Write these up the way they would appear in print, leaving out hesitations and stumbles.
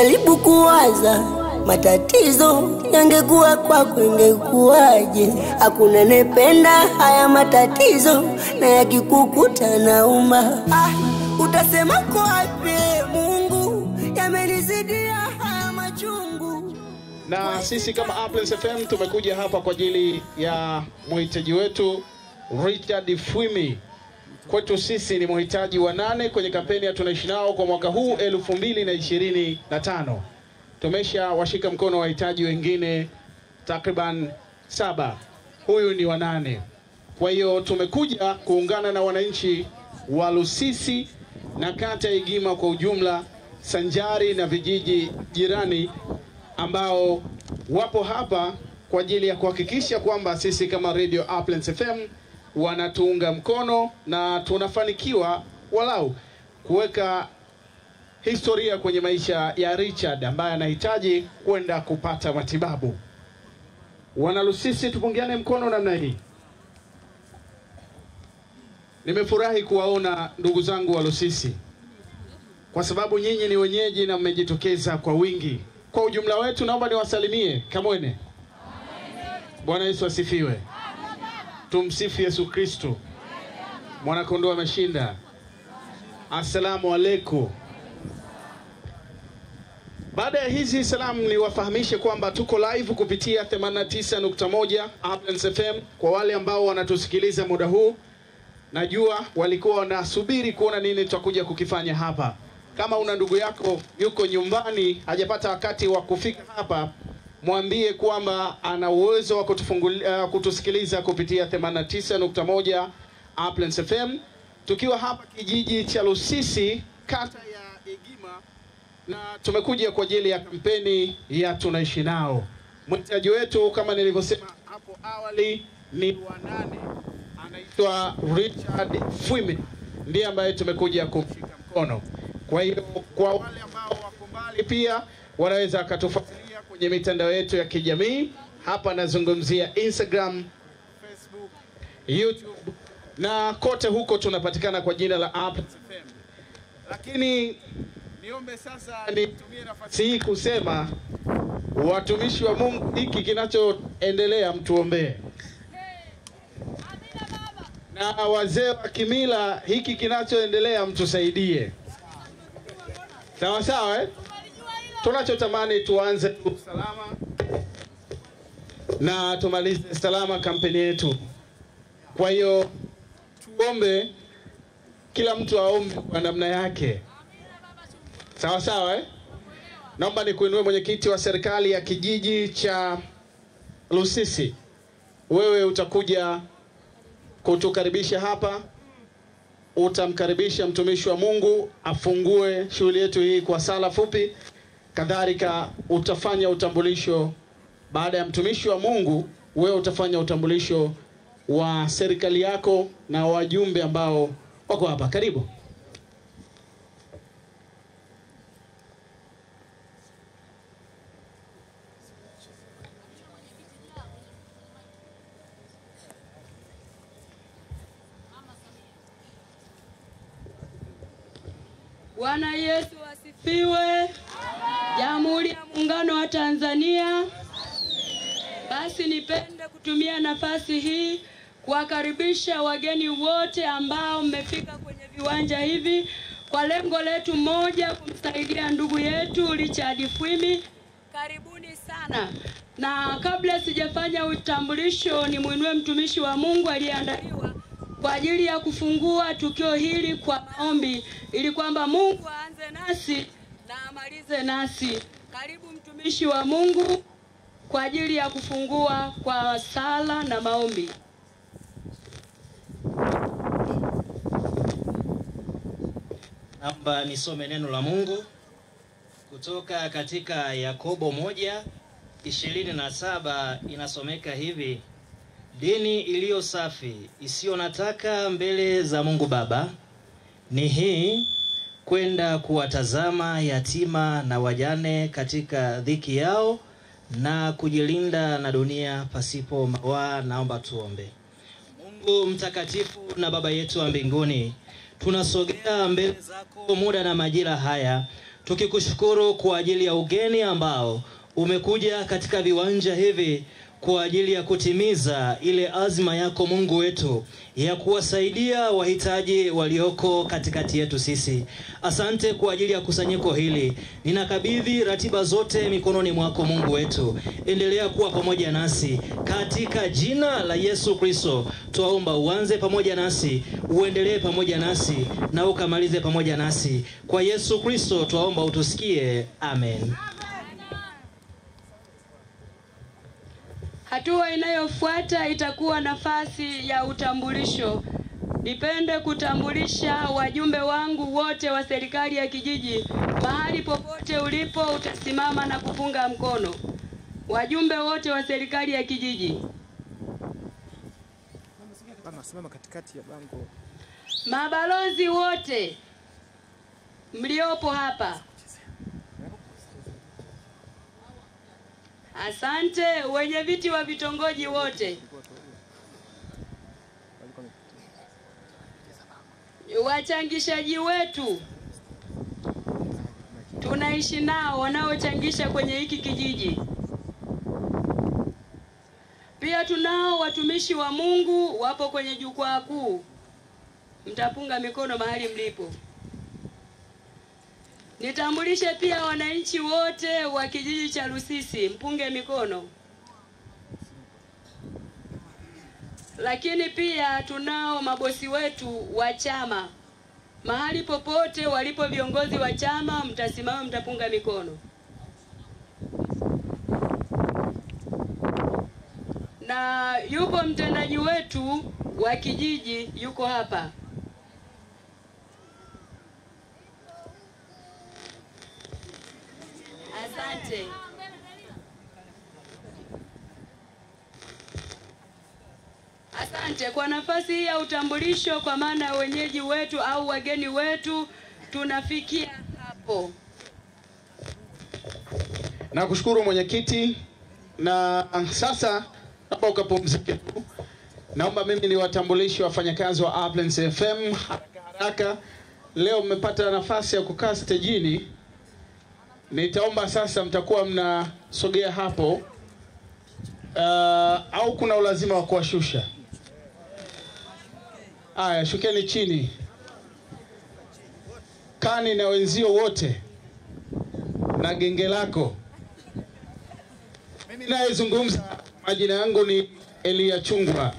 Jaribu kuwaza matatizo yangekuwa kwako ingekuwaje. Hakuna nependa haya matatizo na yakikukuta nauma. Utasema kwa wapi Mungu, yamenizidia haya machungu. Na sisi kama Uplands FM tumekuja hapa kwa ajili ya mhitaji wetu Richard Fwimi. Kwetu sisi ni mhitaji wa 8 kwenye kampeni ya tunaishi nao kwa mwaka huu 2025. Tumesha washika mkono wahitaji wengine takriban 7. Huyu ni wa 8. Kwa hiyo tumekuja kuungana na wananchi wa Lusisi na kata ya Igima kwa ujumla, sanjari na vijiji jirani ambao wapo hapa kwa ajili ya kuhakikisha kwamba sisi kama Radio Uplands FM wanatuunga mkono na tunafanikiwa walau kuweka historia kwenye maisha ya Richard ambaye anahitaji kwenda kupata matibabu. Wana Lusisi, tupungiane mkono namna hii. Nimefurahi kuwaona ndugu zangu wa Lusisi kwa sababu nyinyi ni wenyeji na mmejitokeza kwa wingi. Kwa ujumla wetu naomba niwasalimie Kamwene. Bwana Yesu asifiwe. Tumsifu Yesu Kristo. Mwana kondoo ameshinda. Assalamu alaikum. Baada ya hizi salamu niwafahamishe kwamba tuko live kupitia 89.1 Uplands FM. Kwa wale ambao wanatusikiliza muda huu, najua walikuwa wanasubiri kuona nini tutakuja kukifanya hapa. Kama una ndugu yako yuko nyumbani hajapata wakati wa kufika hapa, mwambie kwamba ana uwezo wa kutusikiliza kupitia 89.1 Uplands FM. Tukiwa hapa kijiji cha Lusisi, kata ya Igima, na tumekuja kwa ajili ya kampeni ya tunaishi nao. Mhitaji wetu kama nilivyosema hapo awali ni wa 8. Anaitwa Richard Fwimi, ndiye ambaye tumekuja kumshika mkono. Kwa hiyo kwa wale ambao wako mbali pia wanaweza kutufuatilia kwenye mitandao yetu ya kijamii. Hapa nazungumzia Instagram, Facebook, YouTube na kote huko tunapatikana kwa jina la Uplands FM. Lakini niombe sasa nitumie nafasi hii kusema watumishi wa Mungu, hiki kinachoendelea mtuombee. Na wazee wa kimila, hiki kinachoendelea mtusaidie. Sawa sawa Tunachotamani tuanze salama na tumalize salama kampeni yetu. Kwa hiyo tuombe, kila mtu aombe kwa namna yake. Sawa sawa Naomba nikuinue mwenyekiti wa serikali ya kijiji cha Lusisi. Wewe utakuja kutukaribisha hapa. Utamkaribisha mtumishi wa Mungu afungue shughuli yetu hii kwa sala fupi. Kadhalika utafanya utambulisho. Baada ya mtumishi wa Mungu, wewe utafanya utambulisho wa serikali yako na wajumbe ambao wako hapa. Karibu. Bwana Yesu asifiwe. Jamhuri ya Muungano wa Tanzania. Basi nipende kutumia nafasi hii kuwakaribisha wageni wote ambao mmefika kwenye viwanja hivi kwa lengo letu moja, kumsaidia ndugu yetu Richard Fwimi. Karibuni sana. Na kabla sijafanya utambulisho, ni muinue mtumishi wa Mungu aliyeandaliwa kwa ajili ya kufungua tukio hili kwa maombi, ili kwamba Mungu aanze nasi na amalize nasi. Karibu mtumishi wa Mungu kwa ajili ya kufungua kwa sala na maombi. Naomba nisome neno la Mungu kutoka katika Yakobo 1:27. Inasomeka hivi: dini iliyo safi isiyo nataka mbele za Mungu Baba ni hii, kwenda kuwatazama yatima na wajane katika dhiki yao na kujilinda na dunia pasipo mawaa. Naomba tuombe. Mungu mtakatifu na Baba yetu wa mbinguni, tunasogea mbele zako muda na majira haya tukikushukuru kwa ajili ya ugeni ambao umekuja katika viwanja hivi kwa ajili ya kutimiza ile azma yako Mungu wetu ya kuwasaidia wahitaji walioko katikati yetu sisi. Asante kwa ajili ya kusanyiko hili. Ninakabidhi ratiba zote mikononi mwako Mungu wetu. Endelea kuwa pamoja nasi katika jina la Yesu Kristo. Tuomba uanze pamoja nasi, uendelee pamoja nasi na ukamalize pamoja nasi. Kwa Yesu Kristo tuomba utusikie. Amen. Hatua inayofuata itakuwa nafasi ya utambulisho. Nipende kutambulisha wajumbe wangu wote wa serikali ya kijiji. Mahali popote ulipo utasimama na kupunga mkono. Wajumbe wote wa serikali ya kijiji. Mama simama katikati ya bango. Mabalozi wote mliopo hapa. Asante. Wenye viti wa vitongoji wote. Wachangishaji wetu tunaishi nao, wanaochangisha kwenye hiki kijiji. Pia tunao watumishi wa Mungu wapo kwenye jukwaa kuu. Mtapunga mikono mahali mlipo. Nitambulishe pia wananchi wote wa kijiji cha Lusisi, mpunge mikono. Lakini pia tunao mabosi wetu wa chama. Mahali popote walipo viongozi wa chama mtasimama, mtapunga mikono. Na yupo mtendaji wetu wa kijiji yuko hapa. Asante. Asante kwa nafasi hii ya utambulisho, kwa maana wenyeji wetu au wageni wetu tunafikia hapo. Nakushukuru mwenyekiti, na sasa naomba ukapumzike tu. Naomba mimi niwatambulishe wafanyakazi wa Uplands FM haraka. Leo mmepata nafasi ya kukaa stejini. Nitaomba sasa mtakuwa mnasogea hapo, au kuna ulazima wa kuwashusha? Aya, shukeni chini. Kani na wenzio wote na genge lako. Mimi nayezungumza majina yangu ni Elia Chungwa,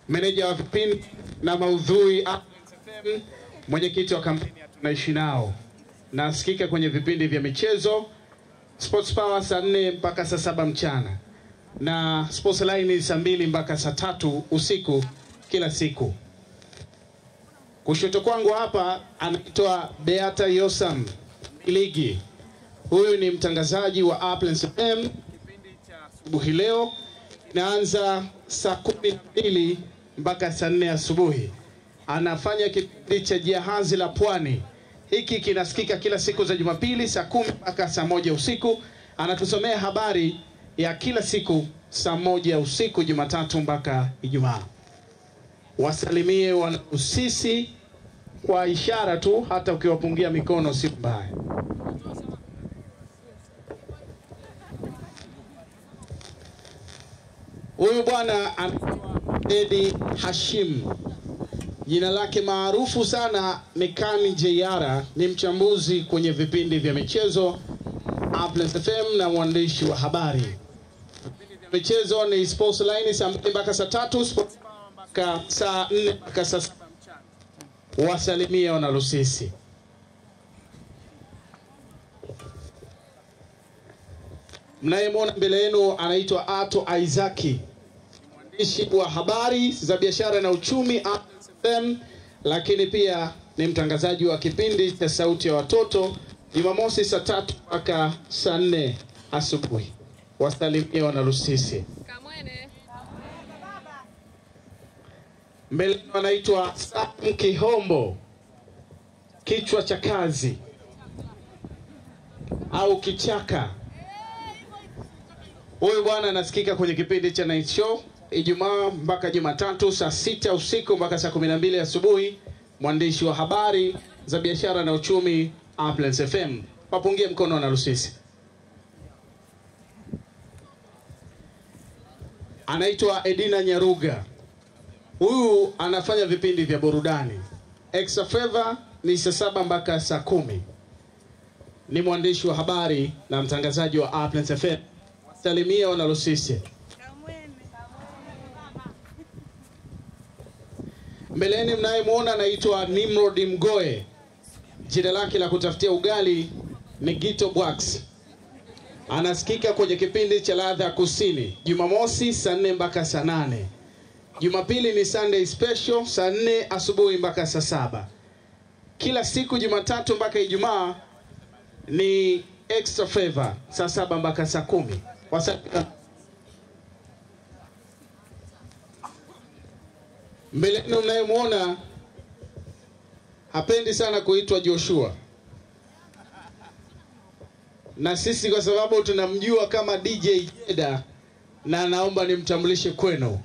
meneja wa vipindi na maudhui FM, mwenyekiti wa kampeni tunaishi nao. Nasikika kwenye vipindi vya michezo Sports Power saa 4 mpaka saa 7 mchana, na Sports Line saa 2 mpaka saa 3 usiku kila siku. Kushoto kwangu hapa anaitwa Beata Yosam Iligi. Huyu ni mtangazaji wa Uplands FM. Kipindi cha asubuhi leo inaanza saa 12 mpaka saa 4 asubuhi. Anafanya kipindi cha Jahazi la Pwani. Hiki kinasikika kila siku za Jumapili saa 10 mpaka saa 1 usiku. Anatusomea habari ya kila siku saa 1 usiku Jumatatu mpaka Ijumaa. Wasalimie wana Lusisi kwa ishara tu, hata ukiwapungia mikono si mbaya. Huyu bwana anaitwa Edi Hashim. Jina lake maarufu sana ni Kani Jeyara, ni mchambuzi kwenye vipindi vya michezo Uplands FM na mwandishi wa habari. Vipindi vya michezo ni Sports Line saa 2 mpaka saa 3, Sports Power mpaka saa 4 mpaka saa 7 mchana. Wasalimia wana Lusisi. Mnayemwona mbele yenu anaitwa Ato Isaki, mwandishi wa habari za biashara na uchumi Uplands FM, lakini pia ni mtangazaji wa kipindi cha Sauti ya Watoto Jumamosi saa 3 mpaka saa 4 asubuhi. Wasalimia wana Lusisi. Kamwene. Mbele anaitwa Sam Kihombo, kichwa cha kazi au kichaka. Huyu bwana anasikika kwenye kipindi cha Night Show Ijumaa mpaka Jumatatu saa 6 usiku mpaka saa 12 asubuhi. Mwandishi wa habari za biashara na uchumi Uplands FM. Wapungie mkono na Lusisi. Anaitwa Edina Nyaruga. Huyu anafanya vipindi vya burudani. Extra Favor ni saa 7 mpaka saa 10. Ni mwandishi wa habari na mtangazaji wa Uplands FM. Salimia wana Lusisi. Mbeleni mnayemuona anaitwa Nimrod Mgoe. Jina lake la kutafutia ugali ni Gito Bwax. Anasikika kwenye kipindi cha Ladha Kusini Jumamosi saa 4 mpaka saa 8. Jumapili ni Sunday Special saa 4 asubuhi mpaka saa 7. Kila siku Jumatatu mpaka Ijumaa ni Extra Favor saa 7 mpaka saa 10. Mbeleni mnayemuona hapendi sana kuitwa Joshua. Na sisi kwa sababu tunamjua kama DJ Jeda, na naomba nimtambulishe kwenu.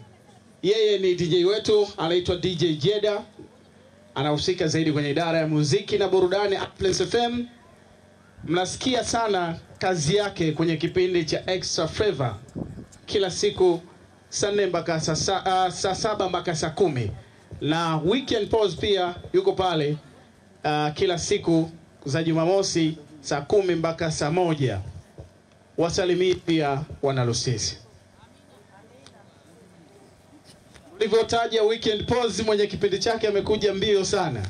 Yeye ni DJ wetu, anaitwa DJ Jeda. Anahusika zaidi kwenye idara ya muziki na burudani Uplands FM. Mnasikia sana kazi yake kwenye kipindi cha Extra Favor kila siku saa 4 mpaka saa 7 mpaka saa 10. Na Weekend Pause pia yuko pale kila siku za Jumamosi saa 10 mpaka saa 1. Wasalimie pia wana Lusisi. Ulivyotaja Weekend Pause, mwenye kipindi chake amekuja mbio sana.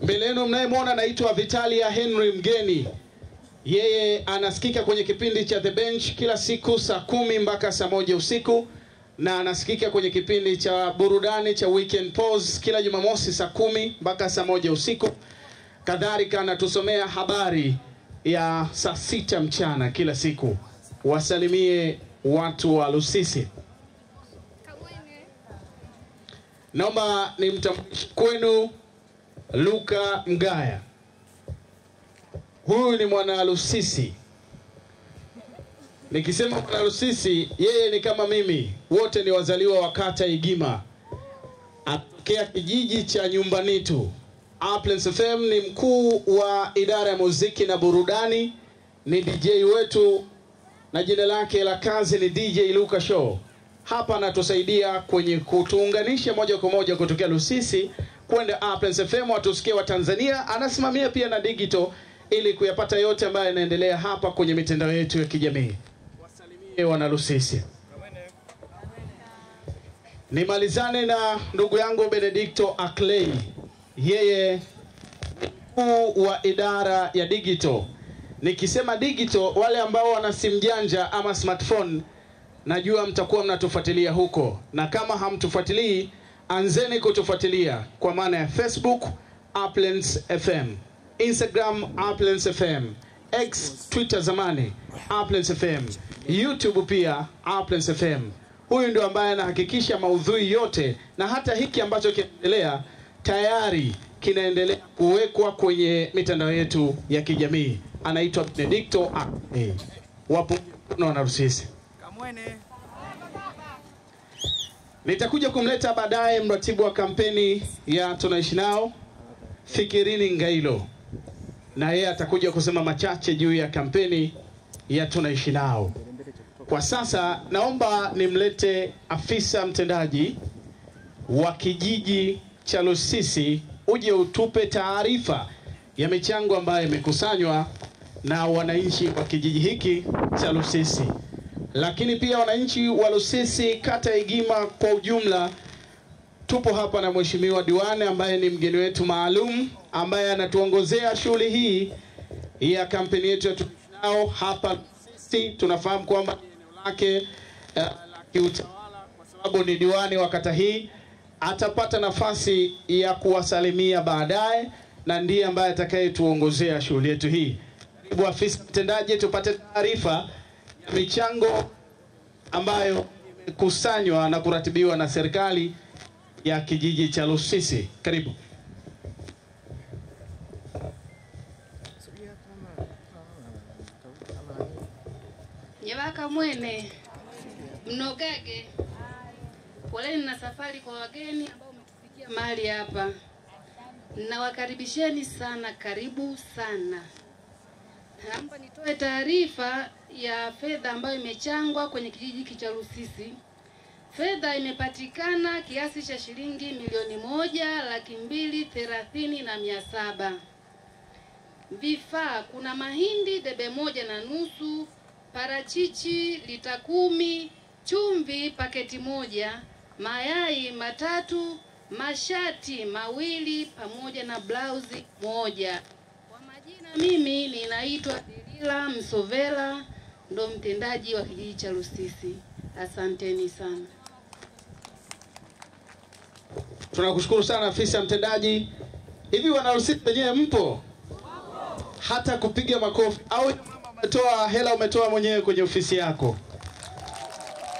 Mbelenu mnayemwona anaitwa Vitalia Henry Mgeni. Yeye anasikika kwenye kipindi cha The Bench kila siku saa 10 mpaka saa 1 usiku. Na anasikika kwenye kipindi cha burudani cha Weekend Pause kila Jumamosi saa 10 mpaka saa 1 usiku. Kadhalika anatusomea habari ya saa 6 mchana kila siku. Wasalimie watu wa Lusisi. Naomba nimtambulishe kwenu Luka Mgaya. Huyu ni mwana Lusisi. Nikisema mwana Lusisi, yeye ni kama mimi. Wote ni wazaliwa wa kata Igima. Atokea kijiji cha Nyumbanitu. Uplands FM ni mkuu wa idara ya muziki na burudani. Ni DJ wetu na jina lake la kazi ni DJ Luka Show. Hapa anatusaidia kwenye kutuunganisha moja kwa moja kutokea Lusisi kwenda Uplands FM watusikie wa Tanzania. Anasimamia pia na digital ili kuyapata yote ambayo yanaendelea hapa kwenye mitandao yetu ya kijamii. Wasalimie wana Lusisi. Nimalizane na ndugu yangu Benedicto Akley. Yeye mkuu wa idara ya digital. Nikisema digital, wale ambao wana simu janja ama smartphone, najua mtakuwa mnatufuatilia huko. Na kama hamtufuatilii, anzeni kutufuatilia kwa maana ya Facebook Uplands FM, Instagram Uplands FM, X Twitter zamani Uplands FM, YouTube pia Uplands FM. Huyu ndio ambaye anahakikisha maudhui yote na hata hiki ambacho kinaendelea tayari kinaendelea kuwekwa kwenye mitandao yetu ya kijamii. Anaitwa Benedicto Akley. Wapo na Lusisi. Kamwene. Nitakuja kumleta baadaye mratibu wa kampeni ya Tunaishi Nao, Fikirini Ngailo. Na yeye atakuja kusema machache juu ya kampeni ya Tunaishi Nao. Kwa sasa naomba nimlete afisa mtendaji wa kijiji cha Lusisi, uje utupe taarifa ya michango ambayo imekusanywa na wananchi wa kijiji hiki cha Lusisi. Lakini pia wananchi wa Lusisi kata Igima kwa ujumla. Tupo hapa na mheshimiwa diwani ambaye ni mgeni wetu maalum ambaye anatuongozea shughuli hii ya kampeni yetu ya Tunaishi Nao hapa Lusisi. Tunafahamu kwamba eneo lake la kiutawala kwa sababu ni diwani wa kata hii. Atapata nafasi ya kuwasalimia baadaye na ndiye ambaye atakayetuongozea shughuli yetu hii. Karibu afisa mtendaji, tupate taarifa ya michango ambayo imekusanywa na kuratibiwa na serikali ya kijiji cha Lusisi. Karibu. Nyabaka mwene mnogage, poleni na safari kwa wageni ambao umetufikia mahali hapa. Nawakaribisheni sana, karibu sana. Naomba nitoe taarifa ya fedha ambayo imechangwa kwenye kijiji cha Lusisi. Fedha imepatikana kiasi cha shilingi 1,230,700. Vifaa: kuna mahindi debe 1.5, parachichi lita 10, chumvi paketi 1, mayai 3, mashati 2 pamoja na blauzi 1. Kwa majina, mimi ninaitwa Delila Msovela, ndo mtendaji wa kijiji cha Lusisi. Asanteni sana. Tunakushukuru sana afisa mtendaji. Hivi wana Lusisi wenyewe mpo? Hata kupiga makofi au umetoa hela umetoa mwenyewe kwenye ofisi yako?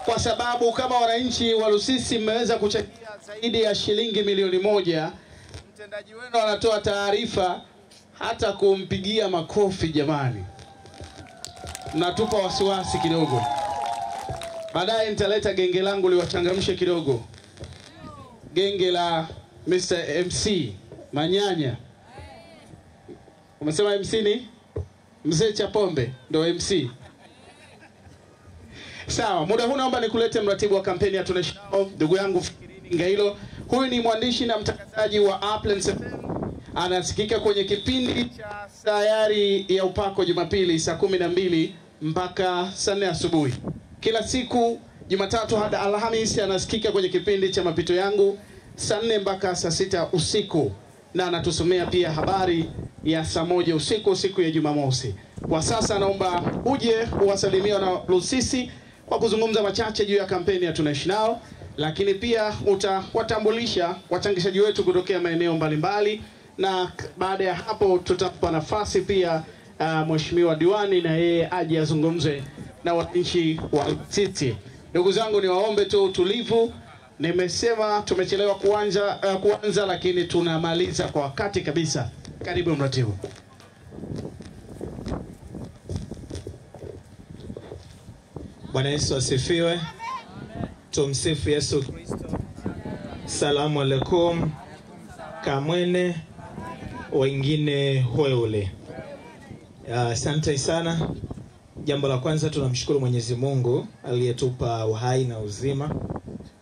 Kwa sababu kama wananchi wa Lusisi mmeweza kuchangia zaidi ya shilingi milioni 1, mtendaji wenu anatoa taarifa, hata kumpigia makofi jamani. Mnatupa wasiwasi kidogo. Baadaye nitaleta genge langu liwachangamshe kidogo. Genge la Mr. MC Manyanya. Umesema MC ni Mzee Chapombe ndo MC. Sawa, muda huu naomba nikulete mratibu wa kampeni ya Tunashao, ndugu yangu Fikirini Ngailo. Huyu ni mwandishi na mtangazaji wa Uplands FM. Anasikika kwenye kipindi cha Sayari ya Upako Jumapili saa 12 mpaka saa 4 asubuhi. Kila siku Jumatatu hadi Alhamisi anasikika kwenye kipindi cha Mapito Yangu saa 4 mpaka saa 6 usiku, na anatusomea pia habari ya saa 1 usiku siku ya Jumamosi. Kwa sasa naomba uje uwasalimia na Lusisi kwa kuzungumza machache juu ya kampeni ya Tunaishi Nao, lakini pia utawatambulisha wachangishaji wetu kutokea maeneo mbalimbali, na baada ya hapo tutapa nafasi pia mheshimiwa diwani na yeye aje azungumze na wananchi wa Lusisi. Ndugu zangu, niwaombe tu utulivu. Nimesema tumechelewa kuanza lakini tunamaliza kwa wakati kabisa. Karibu mratibu. Bwana Yesu asifiwe. Tumsifu Yesu Kristo. Salamu alaikum. Kamwene wengine hoeule. Asante sana. Jambo la kwanza, tunamshukuru Mwenyezi Mungu aliyetupa uhai na uzima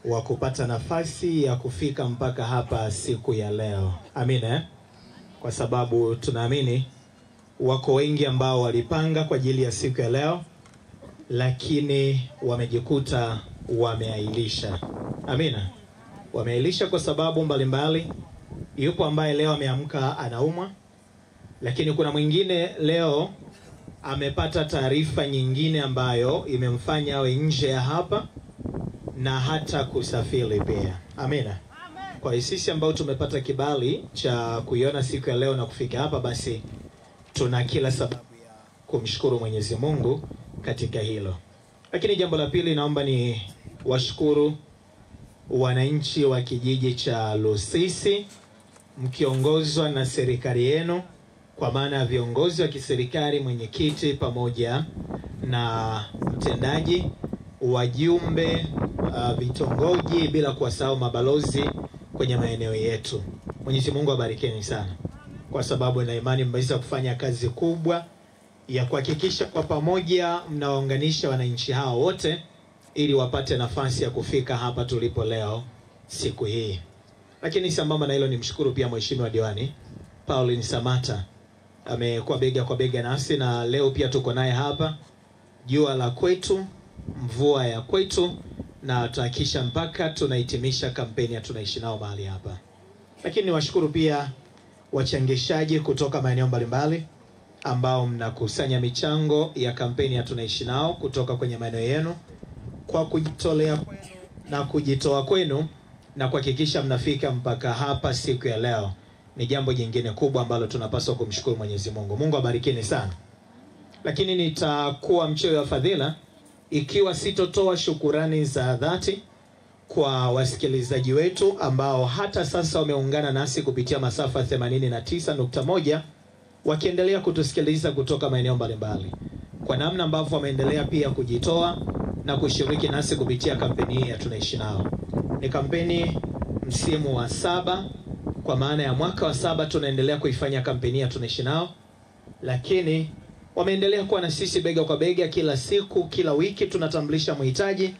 wa kupata nafasi ya kufika mpaka hapa siku ya leo. Amina. Kwa sababu tunaamini wako wengi ambao walipanga kwa ajili ya siku ya leo, lakini wamejikuta wameailisha. Amina. Wameailisha kwa sababu mbalimbali. Yupo ambaye leo ameamka anaumwa, lakini kuna mwingine leo amepata taarifa nyingine ambayo imemfanya awe nje ya hapa na hata kusafiri pia. Amina. Kwa sisi ambao tumepata kibali cha kuiona siku ya leo na kufika hapa, basi tuna kila sababu ya kumshukuru Mwenyezi Mungu katika hilo. Lakini jambo la pili, naomba ni washukuru wananchi wa kijiji cha Lusisi mkiongozwa na serikali yenu, kwa maana ya viongozi wa kiserikali, mwenyekiti pamoja na mtendaji, wajumbe, vitongoji, bila kuwasahau mabalozi kwenye maeneo yetu. Mwenyezi Mungu abarikeni sana, kwa sababu na imani mmeweza kufanya kazi kubwa ya kuhakikisha kwa pamoja mnawaunganisha wananchi hao wote ili wapate nafasi ya kufika hapa tulipo leo siku hii. Lakini sambamba na hilo, nimshukuru pia mheshimiwa diwani Pauline Samata. Amekuwa bega kwa bega nasi, na leo pia tuko naye hapa. Jua la kwetu, mvua ya kwetu, na tutahakisha mpaka tunahitimisha kampeni ya Tunaishi Nao mahali hapa. Lakini niwashukuru pia wachangishaji kutoka maeneo mbalimbali ambao mnakusanya michango ya kampeni ya Tunaishi Nao kutoka kwenye maeneo yenu, kwa kujitolea kwenu na kujitoa kwenu na kuhakikisha mnafika mpaka hapa siku ya leo. Ni jambo jingine kubwa ambalo tunapaswa kumshukuru Mwenyezi Mungu. Mungu abarikini sana. Lakini nitakuwa mchoyo wa fadhila ikiwa sitotoa shukurani za dhati kwa wasikilizaji wetu ambao hata sasa wameungana nasi kupitia masafa 89.1 wakiendelea kutusikiliza kutoka maeneo mbalimbali, kwa namna ambavyo wameendelea pia kujitoa na kushiriki nasi kupitia kampeni hii ya Tunaishi Nao. Ni kampeni msimu wa 7 kwa maana ya mwaka wa 7 tunaendelea kuifanya kampeni ya Tunaishi Nao, lakini wameendelea kuwa na sisi bega kwa bega kila siku, kila wiki tunatambulisha mhitaji,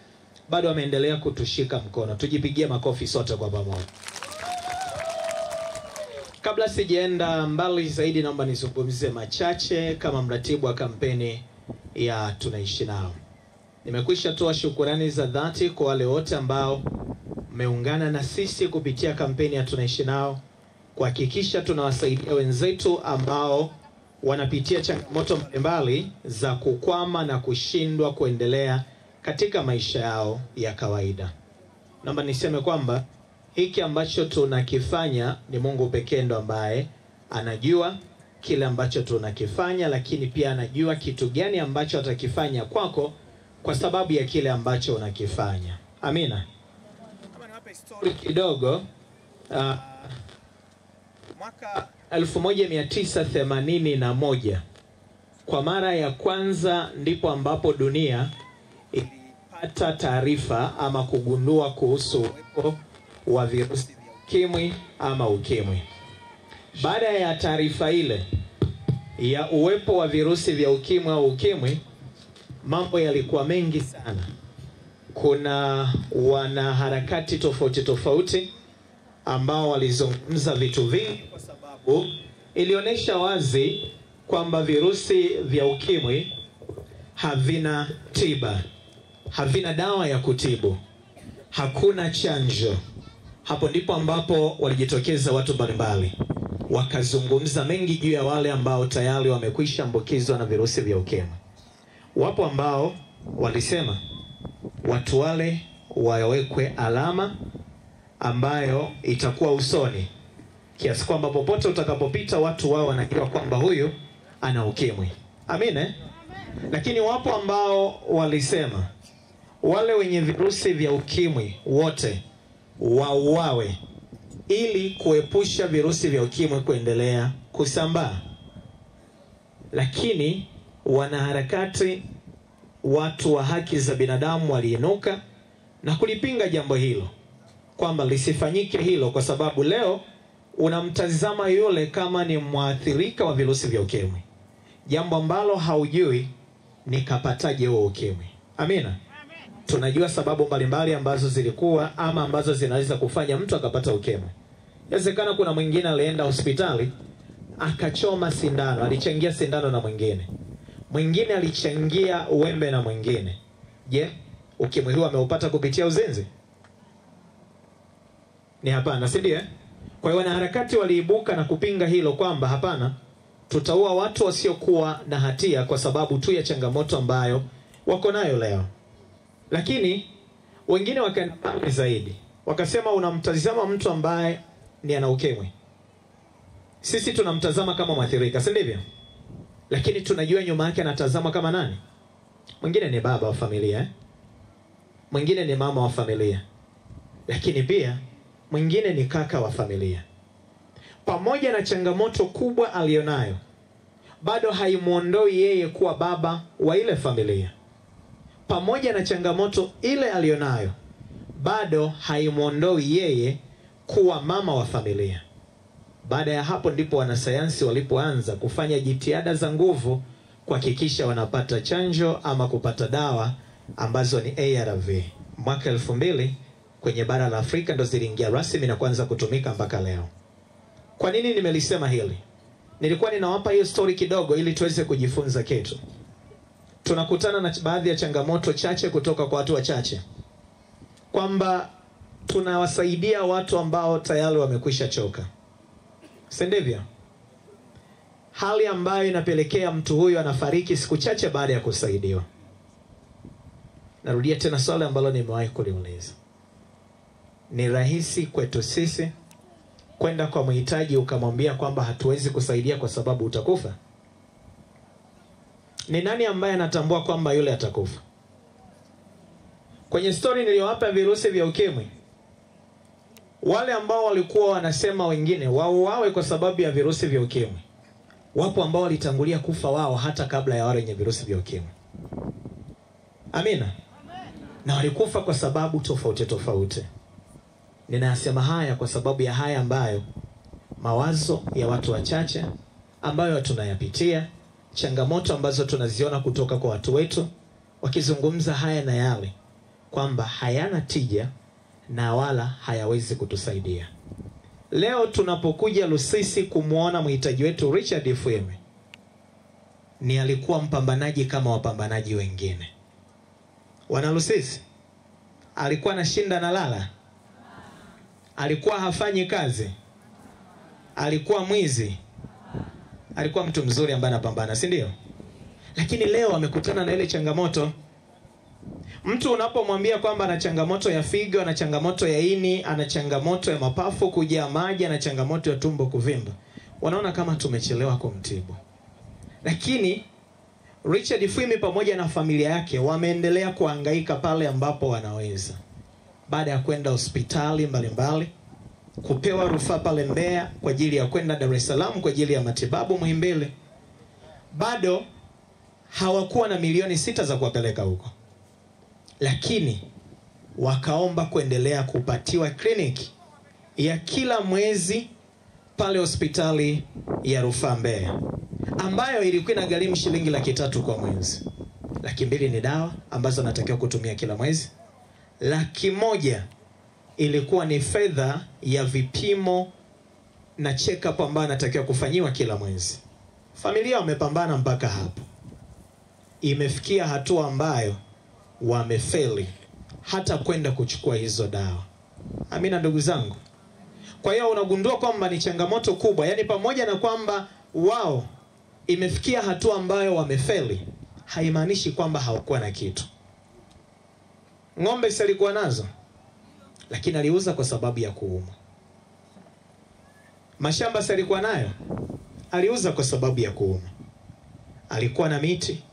bado wameendelea kutushika mkono. Tujipigie makofi sote kwa pamoja. Kabla sijaenda mbali zaidi, naomba nizungumzie machache kama mratibu wa kampeni ya Tunaishi Nao. Nimekwisha toa shukurani za dhati kwa wale wote ambao mmeungana na sisi kupitia kampeni ya Tunaishi Nao kuhakikisha tunawasaidia wenzetu ambao wanapitia changamoto mbalimbali za kukwama na kushindwa kuendelea katika maisha yao ya kawaida. Naomba niseme kwamba hiki ambacho tunakifanya ni Mungu pekee ndo ambaye anajua kile ambacho tunakifanya, lakini pia anajua kitu gani ambacho atakifanya kwako kwa sababu ya kile ambacho unakifanya. Amina. Kama niwape historia Kidogo mwaka 1981 kwa mara ya kwanza ndipo ambapo dunia ilipata taarifa ama kugundua kuhusu uwepo wa virusi vya ukimwi ama ukimwi. Baada ya taarifa ile ya uwepo wa virusi vya ukimwi au ukimwi, mambo yalikuwa mengi sana. Kuna wanaharakati tofauti tofauti ambao walizungumza vitu vingi, kwa sababu ilionyesha wazi kwamba virusi vya ukimwi havina tiba, havina dawa ya kutibu, hakuna chanjo. Hapo ndipo ambapo walijitokeza watu mbalimbali wakazungumza mengi juu ya wale ambao tayari wamekwisha ambukizwa na virusi vya ukimwi. Wapo ambao walisema watu wale wawekwe alama ambayo itakuwa usoni, kiasi kwamba popote utakapopita watu wao wanajua kwamba huyu ana ukimwi. Amina. Lakini wapo ambao walisema wale wenye virusi vya ukimwi wote wauawe ili kuepusha virusi vya ukimwi kuendelea kusambaa. Lakini wanaharakati, watu wa haki za binadamu waliinuka na kulipinga jambo hilo, kwamba lisifanyike hilo, kwa sababu leo unamtazama yule kama ni mwathirika wa virusi vya ukimwi, jambo ambalo haujui ni kapataje huo ukimwi. Amina. Tunajua sababu mbalimbali ambazo zilikuwa ama ambazo zinaweza kufanya mtu akapata ukimwi. Inawezekana kuna mwingine alienda hospitali akachoma sindano, alichangia sindano na mwingine. Mwingine alichangia uembe na mwingine. Je, ukimwi huu ameupata kupitia uzinzi? Ni hapana, si ndio? Kwa hiyo wanaharakati waliibuka na kupinga hilo, kwamba hapana, tutaua watu wasiokuwa na hatia kwa sababu tu ya changamoto ambayo wako nayo leo. Lakini wengine wakaenda mbali zaidi, wakasema unamtazama mtu ambaye ni ana ukimwi, sisi tunamtazama kama mwathirika, si ndivyo? Lakini tunajua nyuma yake anatazama kama nani? Mwingine ni baba wa familia, mwingine ni mama wa familia, lakini pia mwingine ni kaka wa familia. Pamoja na changamoto kubwa alionayo, bado haimuondoi yeye kuwa baba wa ile familia. Pamoja na changamoto ile alionayo, bado haimuondoi yeye kuwa mama wa familia. Baada ya hapo ndipo wanasayansi walipoanza kufanya jitihada za nguvu kuhakikisha wanapata chanjo ama kupata dawa ambazo ni ARV. Mwaka 2000 kwenye bara la Afrika ndo ziliingia rasmi na kuanza kutumika mpaka leo. Kwa nini nimelisema hili? Nilikuwa ninawapa hiyo story kidogo ili tuweze kujifunza kitu. Tunakutana na baadhi ya changamoto chache kutoka kwa watu wachache, kwamba tunawasaidia watu ambao tayari wamekwisha choka, si ndivyo? Hali ambayo inapelekea mtu huyu anafariki siku chache baada ya kusaidiwa. Narudia tena swali ambalo nimewahi kuliuliza. Ni rahisi kwetu sisi kwenda kwa mhitaji ukamwambia kwamba hatuwezi kusaidia kwa sababu utakufa? Ni nani ambaye anatambua kwamba yule atakufa? Kwenye story niliyowapa virusi vya ukimwi, wale ambao walikuwa wanasema wengine wauawe kwa sababu ya virusi vya ukimwi, wapo ambao walitangulia kufa wao hata kabla ya wale wenye virusi vya ukimwi. Amina. Na walikufa kwa sababu tofauti tofauti. Ninasema haya kwa sababu ya haya ambayo mawazo ya watu wachache ambayo tunayapitia, changamoto ambazo tunaziona kutoka kwa watu wetu, wakizungumza haya na yale, kwamba hayana tija na wala hayawezi kutusaidia. Leo tunapokuja Lusisi kumuona mhitaji wetu Richard Ifwime, ni alikuwa mpambanaji kama wapambanaji wengine. Wana Lusisi, alikuwa anashinda na lala? Alikuwa hafanyi kazi? Alikuwa mwizi? Alikuwa mtu mzuri ambaye anapambana, si ndio? Lakini leo amekutana na ile changamoto. Mtu unapomwambia kwamba ana changamoto ya figo, ana changamoto ya ini, ana changamoto ya mapafu kujaa maji, ana changamoto ya tumbo kuvimba, wanaona kama tumechelewa kumtibu. Lakini Richard Ifwime pamoja na familia yake wameendelea kuhangaika pale ambapo wanaweza. Baada ya kwenda hospitali mbalimbali, kupewa rufaa pale Mbeya kwa ajili ya kwenda Dar es Salaam kwa ajili ya matibabu Muhimbili, bado hawakuwa na milioni 6 za kuwapeleka huko. Lakini wakaomba kuendelea kupatiwa kliniki ya kila mwezi pale hospitali ya rufaa Mbeya, ambayo ilikuwa inagharimu shilingi 300,000 kwa mwezi. 200,000 ni dawa ambazo anatakiwa kutumia kila mwezi. 100,000 ilikuwa ni fedha ya vipimo na check-up ambayo anatakiwa kufanyiwa kila mwezi. Familia wamepambana mpaka hapo. Imefikia hatua ambayo wamefeli hata kwenda kuchukua hizo dawa. Amina ndugu zangu. Kwa hiyo unagundua kwamba ni changamoto kubwa. Yaani pamoja na kwamba wao imefikia hatua ambayo wamefeli, haimaanishi kwamba hawakuwa na kitu. Ng'ombe alikuwa nazo, lakini aliuza kwa sababu ya kuumwa. Mashamba alikuwa nayo, aliuza kwa sababu ya kuumwa. Alikuwa na miti,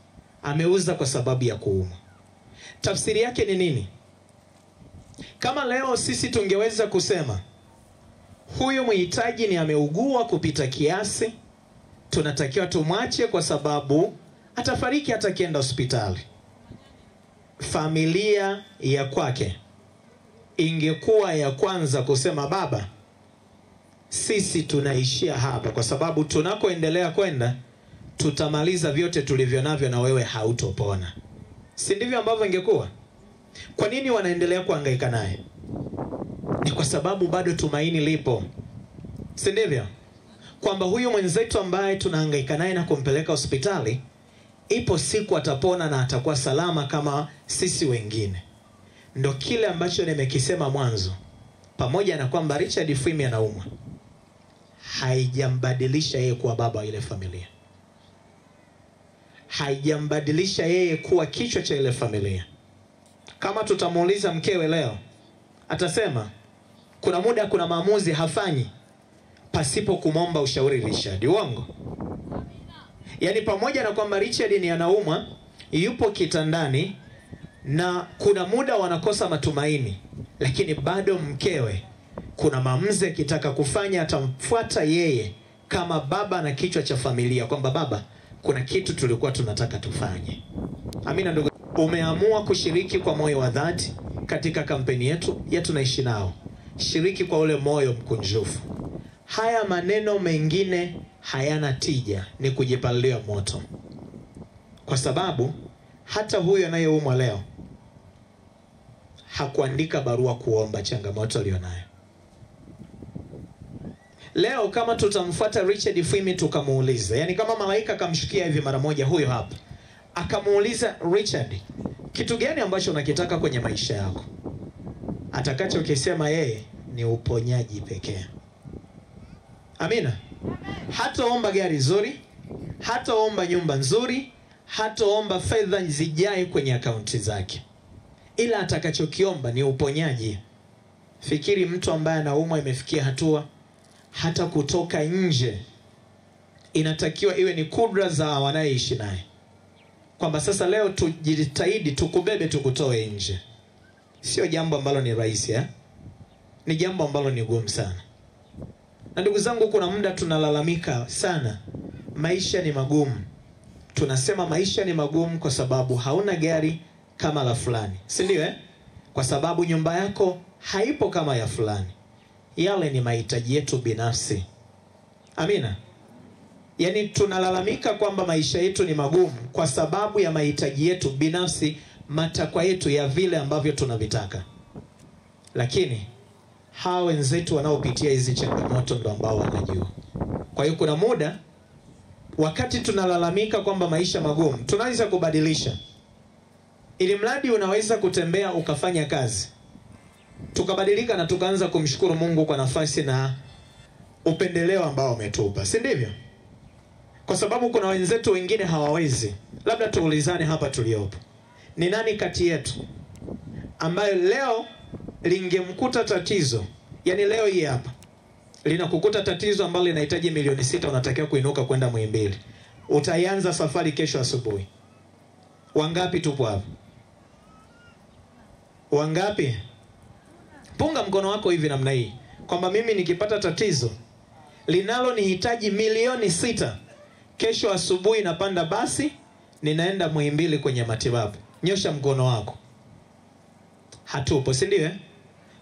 ameuza kwa sababu ya kuumwa. Tafsiri yake ni nini? Kama leo sisi tungeweza kusema huyu mhitaji ni ameugua kupita kiasi, tunatakiwa tumwache kwa sababu atafariki hata kienda hospitali, familia ya kwake ingekuwa ya kwanza kusema baba, sisi tunaishia hapa kwa sababu tunakoendelea kwenda tutamaliza vyote tulivyo navyo na wewe hautopona. Si ndivyo ambavyo ingekuwa? Kwa nini wanaendelea kuhangaika naye? Ni kwa sababu bado tumaini lipo. Si ndivyo? Kwamba huyu mwenzetu ambaye tunahangaika naye na kumpeleka hospitali, ipo siku atapona na atakuwa salama kama sisi wengine. Ndo kile ambacho nimekisema mwanzo. Pamoja na kwamba Richard Ifwime anaumwa, haijambadilisha yeye kuwa baba wa ile familia. Haijambadilisha yeye kuwa kichwa cha ile familia. Kama tutamuuliza mkewe leo, atasema kuna muda kuna maamuzi hafanyi pasipo kumomba ushauri Richard. Uongo? Yaani pamoja na kwamba Richard ni anaumwa, yupo kitandani na kuna muda wanakosa matumaini, lakini bado mkewe kuna maamuzi akitaka kufanya atamfuata yeye kama baba na kichwa cha familia, kwamba baba, kuna kitu tulikuwa tunataka tufanye. Amina ndugu. Umeamua kushiriki kwa moyo wa dhati katika kampeni yetu ya Tunaishi Nao. Shiriki kwa ule moyo mkunjufu. Haya maneno mengine hayana tija, ni kujipalilia moto. Kwa sababu hata huyo anayeumwa leo hakuandika barua kuomba changamoto alionayo. Leo kama tutamfuata Richard Ifwime tukamuuliza, yani kama malaika akamshukia hivi mara moja huyo hapa, akamuuliza Richard, kitu gani ambacho unakitaka kwenye maisha yako? Atakacho kisema yeye ni uponyaji pekee. Amina. Hataomba gari nzuri, hataomba nyumba nzuri, hataomba fedha zijae kwenye akaunti zake, ila atakachokiomba ni uponyaji. Fikiri mtu ambaye anaumwa imefikia hatua hata kutoka nje inatakiwa iwe ni kudra za wanayeishi naye, kwamba sasa leo tujitahidi tukubebe tukutoe nje. Sio jambo ambalo ni rahisi, ni jambo ambalo ni gumu sana. Na ndugu zangu, kuna muda tunalalamika sana, maisha ni magumu. Tunasema maisha ni magumu kwa sababu hauna gari kama la fulani, si ndio? Kwa sababu nyumba yako haipo kama ya fulani. Yale ni mahitaji yetu binafsi. Amina. Yaani tunalalamika kwamba maisha yetu ni magumu kwa sababu ya mahitaji yetu binafsi, matakwa yetu ya vile ambavyo tunavitaka. Lakini hawa wenzetu wanaopitia hizi changamoto ndo ambao wanajua. Kwa hiyo kuna muda wakati tunalalamika kwamba maisha magumu, tunaweza kubadilisha. Ili mradi unaweza kutembea ukafanya kazi, tukabadilika na tukaanza kumshukuru Mungu kwa nafasi na upendeleo ambao umetupa, si ndivyo? Kwa sababu kuna wenzetu wengine hawawezi. Labda tuulizane hapa tuliopo, ni nani kati yetu ambayo leo lingemkuta tatizo, yani leo hii hapa linakukuta tatizo ambalo linahitaji milioni 6, unatakiwa kuinuka kwenda Muhimbili, utaianza safari kesho asubuhi? Wangapi tupo hapa? Wangapi? Punga mkono wako hivi namna hii kwamba mimi nikipata tatizo linalo nihitaji milioni 6, kesho asubuhi napanda basi ninaenda Muhimbili kwenye matibabu. Nyosha mkono wako. Hatupo, si ndio?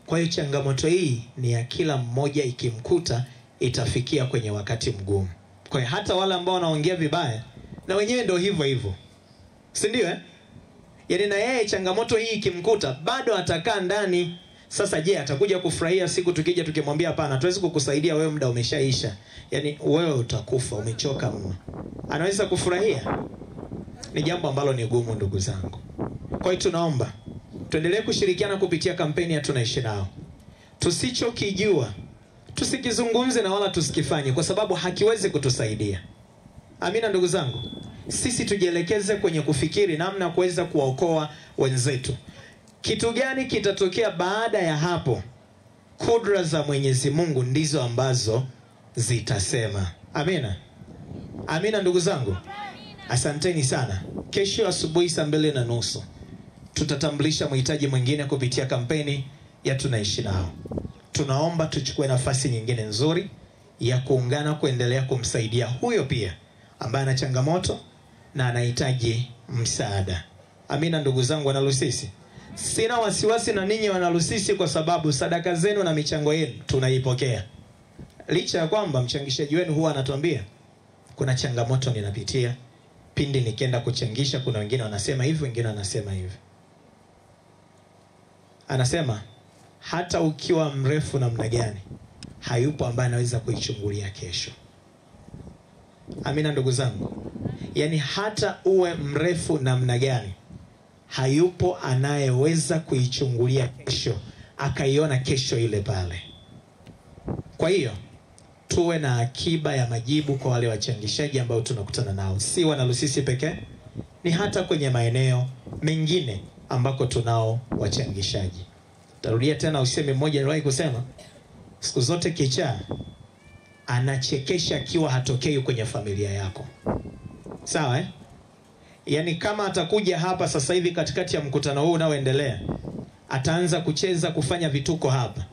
Kwa hiyo changamoto hii ni ya kila mmoja, ikimkuta itafikia kwenye wakati mgumu. Kwa hiyo hata wale ambao wanaongea vibaya na wenyewe ndio hivyo hivyo, si ndio? Yaani na yeye changamoto hii ikimkuta bado atakaa ndani. Sasa je, atakuja kufurahia siku tukija tukimwambia hapana, tuwezi kukusaidia wewe, muda umeshaisha, yaani wewe utakufa, umechoka mno? Anaweza kufurahia? Ni jambo ambalo ni gumu, ndugu zangu. Kwa hiyo tunaomba tuendelee kushirikiana kupitia kampeni ya Tunaishi Nao. Tusichokijua tusikizungumze na wala tusikifanye, kwa sababu hakiwezi kutusaidia. Amina ndugu zangu. Sisi tujielekeze kwenye kufikiri namna ya kuweza kuwaokoa wenzetu. Kitu gani kitatokea baada ya hapo? Kudra za Mwenyezi Mungu ndizo ambazo zitasema. Amina. Amina ndugu zangu. Asanteni sana. Kesho asubuhi saa 2:30 tutatambulisha mhitaji mwingine kupitia kampeni ya Tunaishi Nao. Tunaomba tuchukue nafasi nyingine nzuri ya kuungana kuendelea kumsaidia huyo pia ambaye ana changamoto na anahitaji msaada. Amina ndugu zangu wanalusisi. Sina wasiwasi na ninyi wanalusisi, kwa sababu sadaka zenu na michango yenu tunaipokea. Licha ya kwamba mchangishaji wenu huwa anatuambia kuna changamoto ninapitia, pindi nikienda kuchangisha kuna wengine wanasema hivi, wengine wanasema hivi. Anasema hata ukiwa mrefu namna gani, hayupo ambaye anaweza kuichungulia kesho. Amina ndugu zangu. Yaani hata uwe mrefu namna gani, hayupo anayeweza kuichungulia kesho akaiona kesho ile pale. Kwa hiyo tuwe na akiba ya majibu kwa wale wachangishaji ambao tunakutana nao, si wanalusisi pekee, ni hata kwenye maeneo mengine ambako tunao wachangishaji. Tarudia tena usemi mmoja niliwahi kusema, siku zote kichaa anachekesha akiwa hatokei kwenye familia yako. Sawa Yaani kama atakuja hapa sasa hivi katikati ya mkutano huu unaoendelea, ataanza kucheza, kufanya vituko hapa,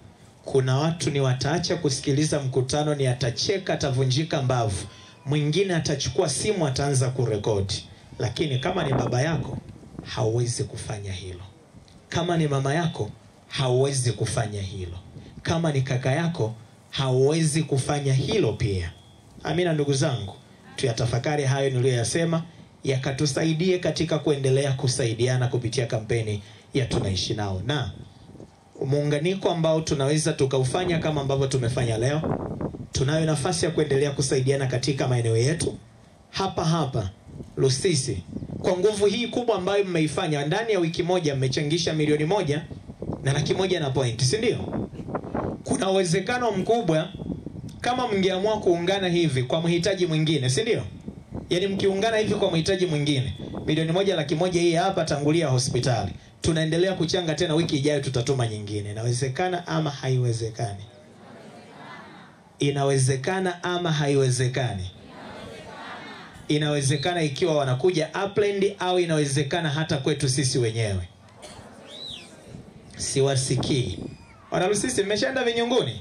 kuna watu ni wataacha kusikiliza mkutano, ni atacheka, atavunjika mbavu. Mwingine atachukua simu, ataanza kurekodi. Lakini kama ni baba yako, hauwezi kufanya hilo. Kama ni mama yako, hauwezi kufanya hilo. Kama ni kaka yako, hauwezi kufanya hilo pia. Amina ndugu zangu. Tuyatafakari hayo niliyoyasema, yakatusaidie katika kuendelea kusaidiana kupitia kampeni ya Tunaishi Nao. Na muunganiko ambao tunaweza tukaufanya kama ambavyo tumefanya leo, tunayo nafasi ya kuendelea kusaidiana katika maeneo yetu hapa hapa Lusisi. Kwa nguvu hii kubwa ambayo mmeifanya, ndani ya wiki moja mmechangisha 1,100,000 si ndio? Kuna uwezekano mkubwa kama mngeamua kuungana hivi kwa mhitaji mwingine, si ndio? Yaani mkiungana hivi kwa mhitaji mwingine, 1,100,000 hii hapa tangulia hospitali, tunaendelea kuchanga tena, wiki ijayo tutatuma nyingine. Inawezekana ama haiwezekani? Inawezekana ama haiwezekani? Inawezekana ikiwa wanakuja Upland, au inawezekana hata kwetu sisi wenyewe. Siwasikii. Wanalusisi mmeshaenda Vinyunguni?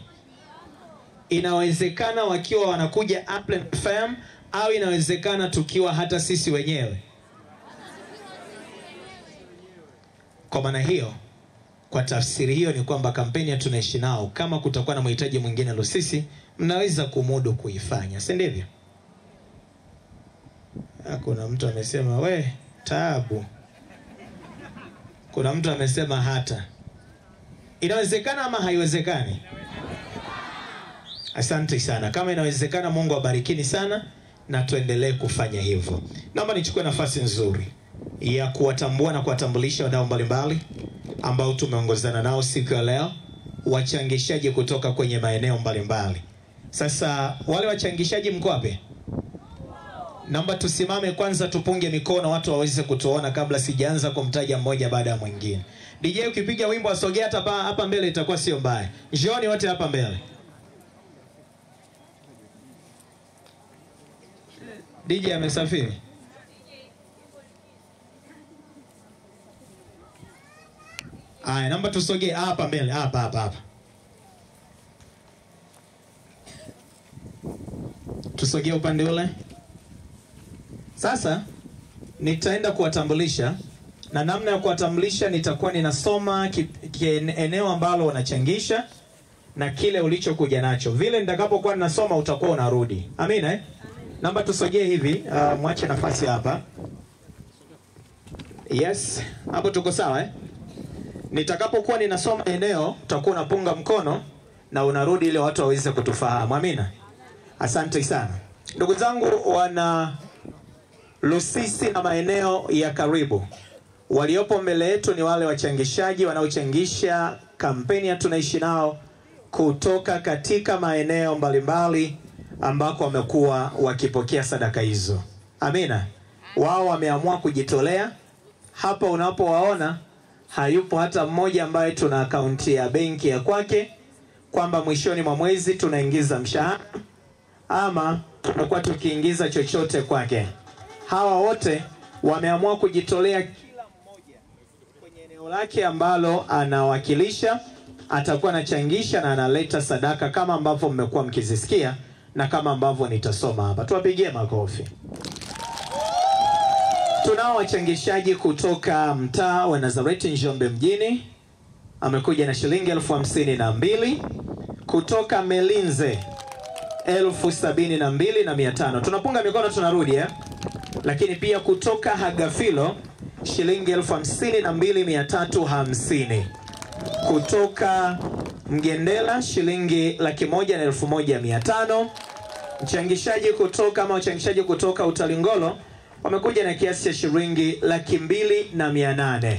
Inawezekana wakiwa wanakuja Upland Farm, au inawezekana tukiwa hata sisi wenyewe. Kwa maana hiyo, Kwa tafsiri hiyo ni kwamba kampeni ya Tunaishi Nao, kama kutakuwa na mahitaji mwingine Lusisi, mnaweza kumudu kuifanya, si ndivyo? Kuna mtu amesema we taabu. Kuna mtu amesema hata. Inawezekana ama haiwezekani? Asante sana. Kama inawezekana, Mungu abarikini sana na tuendelee kufanya hivyo. Naomba nichukue nafasi nzuri ya kuwatambua na kuwatambulisha wadau mbalimbali ambao tumeongozana nao siku ya leo, wachangishaji kutoka kwenye maeneo mbalimbali. Sasa wale wachangishaji mko wapi? Naomba tusimame kwanza, tupunge mikono watu waweze kutuona kabla sijaanza kumtaja mmoja baada ya mwingine. DJ ukipiga wimbo asogea hapa mbele itakuwa sio mbaya. Njooni wote hapa mbele. DJ amesafiri. Aya, naomba tusogee hapa mbele, hapa. Tusogee upande ule. Sasa nitaenda kuwatambulisha, na namna ya kuwatambulisha nitakuwa ninasoma eneo ambalo wanachangisha na kile ulichokuja nacho. Vile nitakapokuwa ninasoma utakuwa unarudi. Amina. Naomba tusogee hivi, mwache nafasi hapa. Yes, hapo tuko sawa Nitakapokuwa ninasoma eneo utakuwa unapunga mkono na unarudi ili watu waweze kutufahamu. Amina. Asante sana. Ndugu zangu wana Lusisi na maeneo ya karibu, waliopo mbele yetu ni wale wachangishaji wanaochangisha kampeni ya Tunaishi Nao kutoka katika maeneo mbalimbali ambako wamekuwa wakipokea sadaka hizo. Amina. Wao wameamua kujitolea. Hapa unapowaona hayupo hata mmoja ambaye tuna akaunti ya benki ya kwake kwamba mwishoni mwa mwezi tunaingiza mshahara ama tunakuwa tukiingiza chochote kwake. Hawa wote wameamua kujitolea, kila mmoja kwenye eneo lake ambalo anawakilisha atakuwa anachangisha na analeta sadaka kama ambavyo mmekuwa mkizisikia na kama ambavyo nitasoma hapa. Tuwapigie makofi. Tunao wachangishaji kutoka mtaa wa Nazareti Njombe mjini, amekuja na shilingi 52,000. Kutoka Melinze 72,500. Tunapunga mikono tunarudi Lakini pia kutoka Hagafilo shilingi 52,350. Kutoka Mgendela shilingi 101,500. Wachangishaji kutoka Utalingolo wamekuja na kiasi cha shilingi 2,800.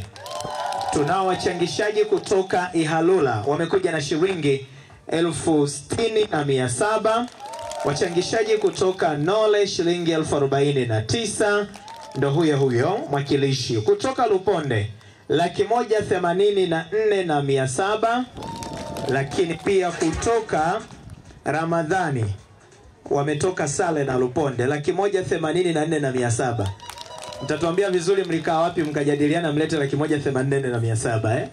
Tunao wachangishaji kutoka Ihalula wamekuja na shilingi 60,700. Wachangishaji kutoka Nole shilingi 49,000. Ndo huyo mwakilishi. Kutoka Luponde 184,700. Lakini pia kutoka Ramadhani wametoka Sale na Luponde 184,700. Mtatuambia vizuri mlikaa wapi mkajadiliana mlete 184,700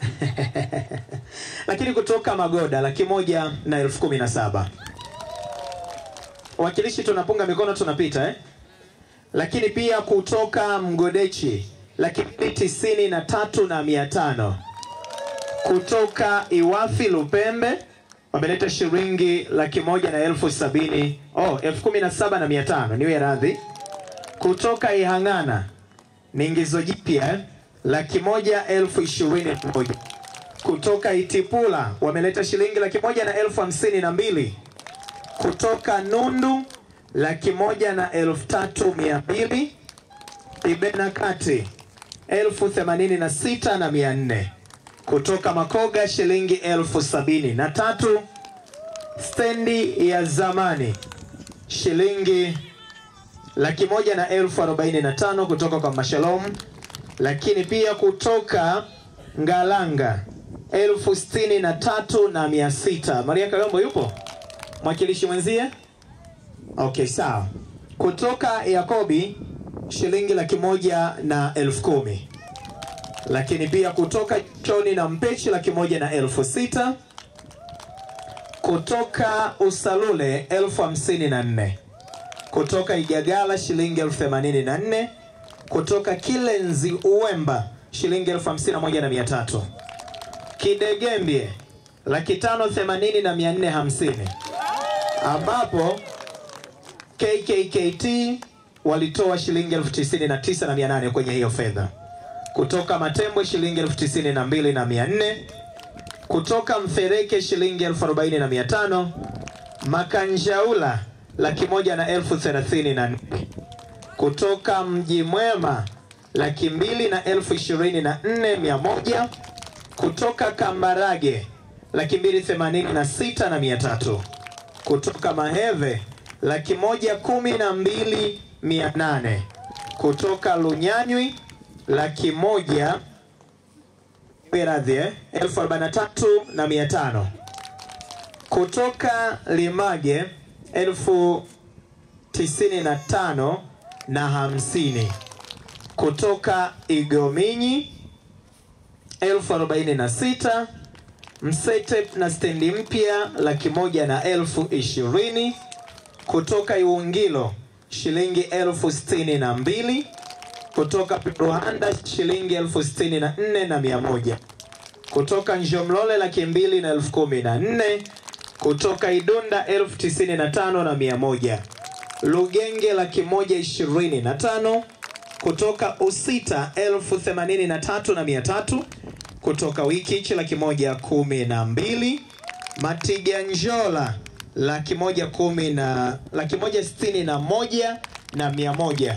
Lakini kutoka Magoda 117,000. Wakilishi tunapunga mikono tunapita Lakini pia kutoka Mgodechi 193,500. Kutoka Iwafi Lupembe wameleta shilingi 170,000. 17,500 niwe radhi. Kutoka Ihangana ni ingizo jipya 121,000. Kutoka Itipula wameleta shilingi 101,052. Kutoka Nundu 101,300. Ibena Kati 86,400. Kutoka Makoga shilingi 73,000. Stendi ya zamani shilingi 101,045 kutoka kwa Mashalom. Lakini pia kutoka Ngalanga 63,600. Maria Kayombo yupo? Mwakilishi mwenzie? Okay, sawa. Kutoka Yakobi shilingi 110,000. Lakini pia kutoka Choni na Mpechi 106,000. Kutoka Usalule 54,000. Kutoka Igagala shilingi 84,000. Kutoka Kilenzi Uwemba shilingi 51,300. Kidegembye 580,450, ambapo KKKT walitoa shilingi 99,800 kwenye hiyo fedha. Kutoka Matembwe shilingi 92,400, kutoka Mfereke shilingi 40,500, Makanjaula 1,134, kutoka Mji Mwema 2,24,100, kutoka Kambarage 286,300, kutoka Maheve 112,800, kutoka Lunyanywi 143,500, kutoka Limage 95,050, kutoka Igominyi 46,000, Msete na stendi mpya 100,020, kutoka Iwungilo shilingi 62,000, kutoka Ruhanda shilingi 64,100, kutoka Njomlole 2,214, kutoka Idunda 95,100, Lugenge 125,000, kutoka Usita 83,300, kutoka Wikichi 112,000, Matiganjola 161,100,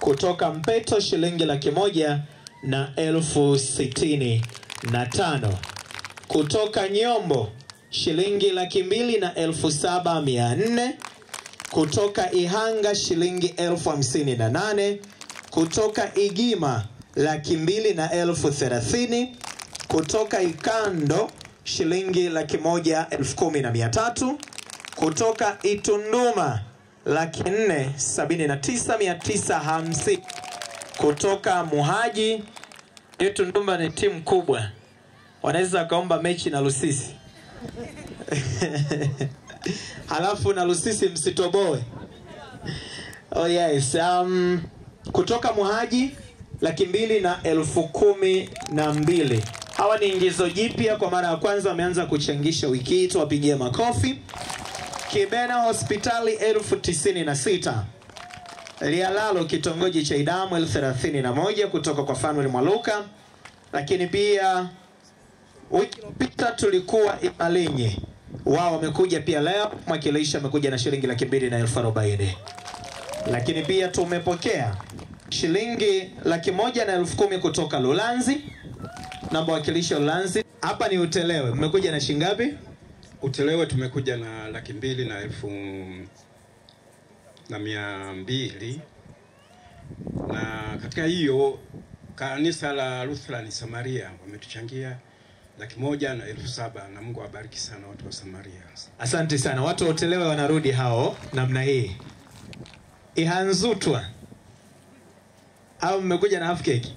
kutoka Mpeto shilingi 100,065, kutoka Nyombo shilingi 2,07,400, kutoka Ihanga shilingi 58,000, kutoka Igima 200,030, kutoka Ikando shilingi 110,300, kutoka Itunduma 479,950, kutoka Muhaji. Itunduma ni timu kubwa, wanaweza kaomba mechi na Lusisi halafu na Lusisi msitoboe. Oh yes, kutoka Muhaji 2,10,12. Hawa ni ingizo jipya, kwa mara ya kwanza wameanza kuchangisha wiki hii, tuwapigie makofi. Kibena hospitali 96,000. Lialalo kitongoji cha Idamu 31,000 kutoka kwa Fanuel Mwaluka. Lakini pia wiki iliyopita tulikuwa Imalinyi, wao wamekuja pia leo, mwakilishi amekuja na shilingi 2,40,000. Lakini pia tumepokea shilingi 110,000 kutoka Lulanzi, namba wakilishi Lulanzi. Hapa ni Utelewe, mmekuja na shilingi ngapi? Utelewe tumekuja na 2,200,200, na katika hiyo kanisa la Lutheran Samaria wametuchangia 1,700,000, na Mungu awabariki sana watu wa Samaria. Asante sana. Watu wa Utelewe wanarudi hao namna hii. Ihanzutwa au mmekuja na half cake?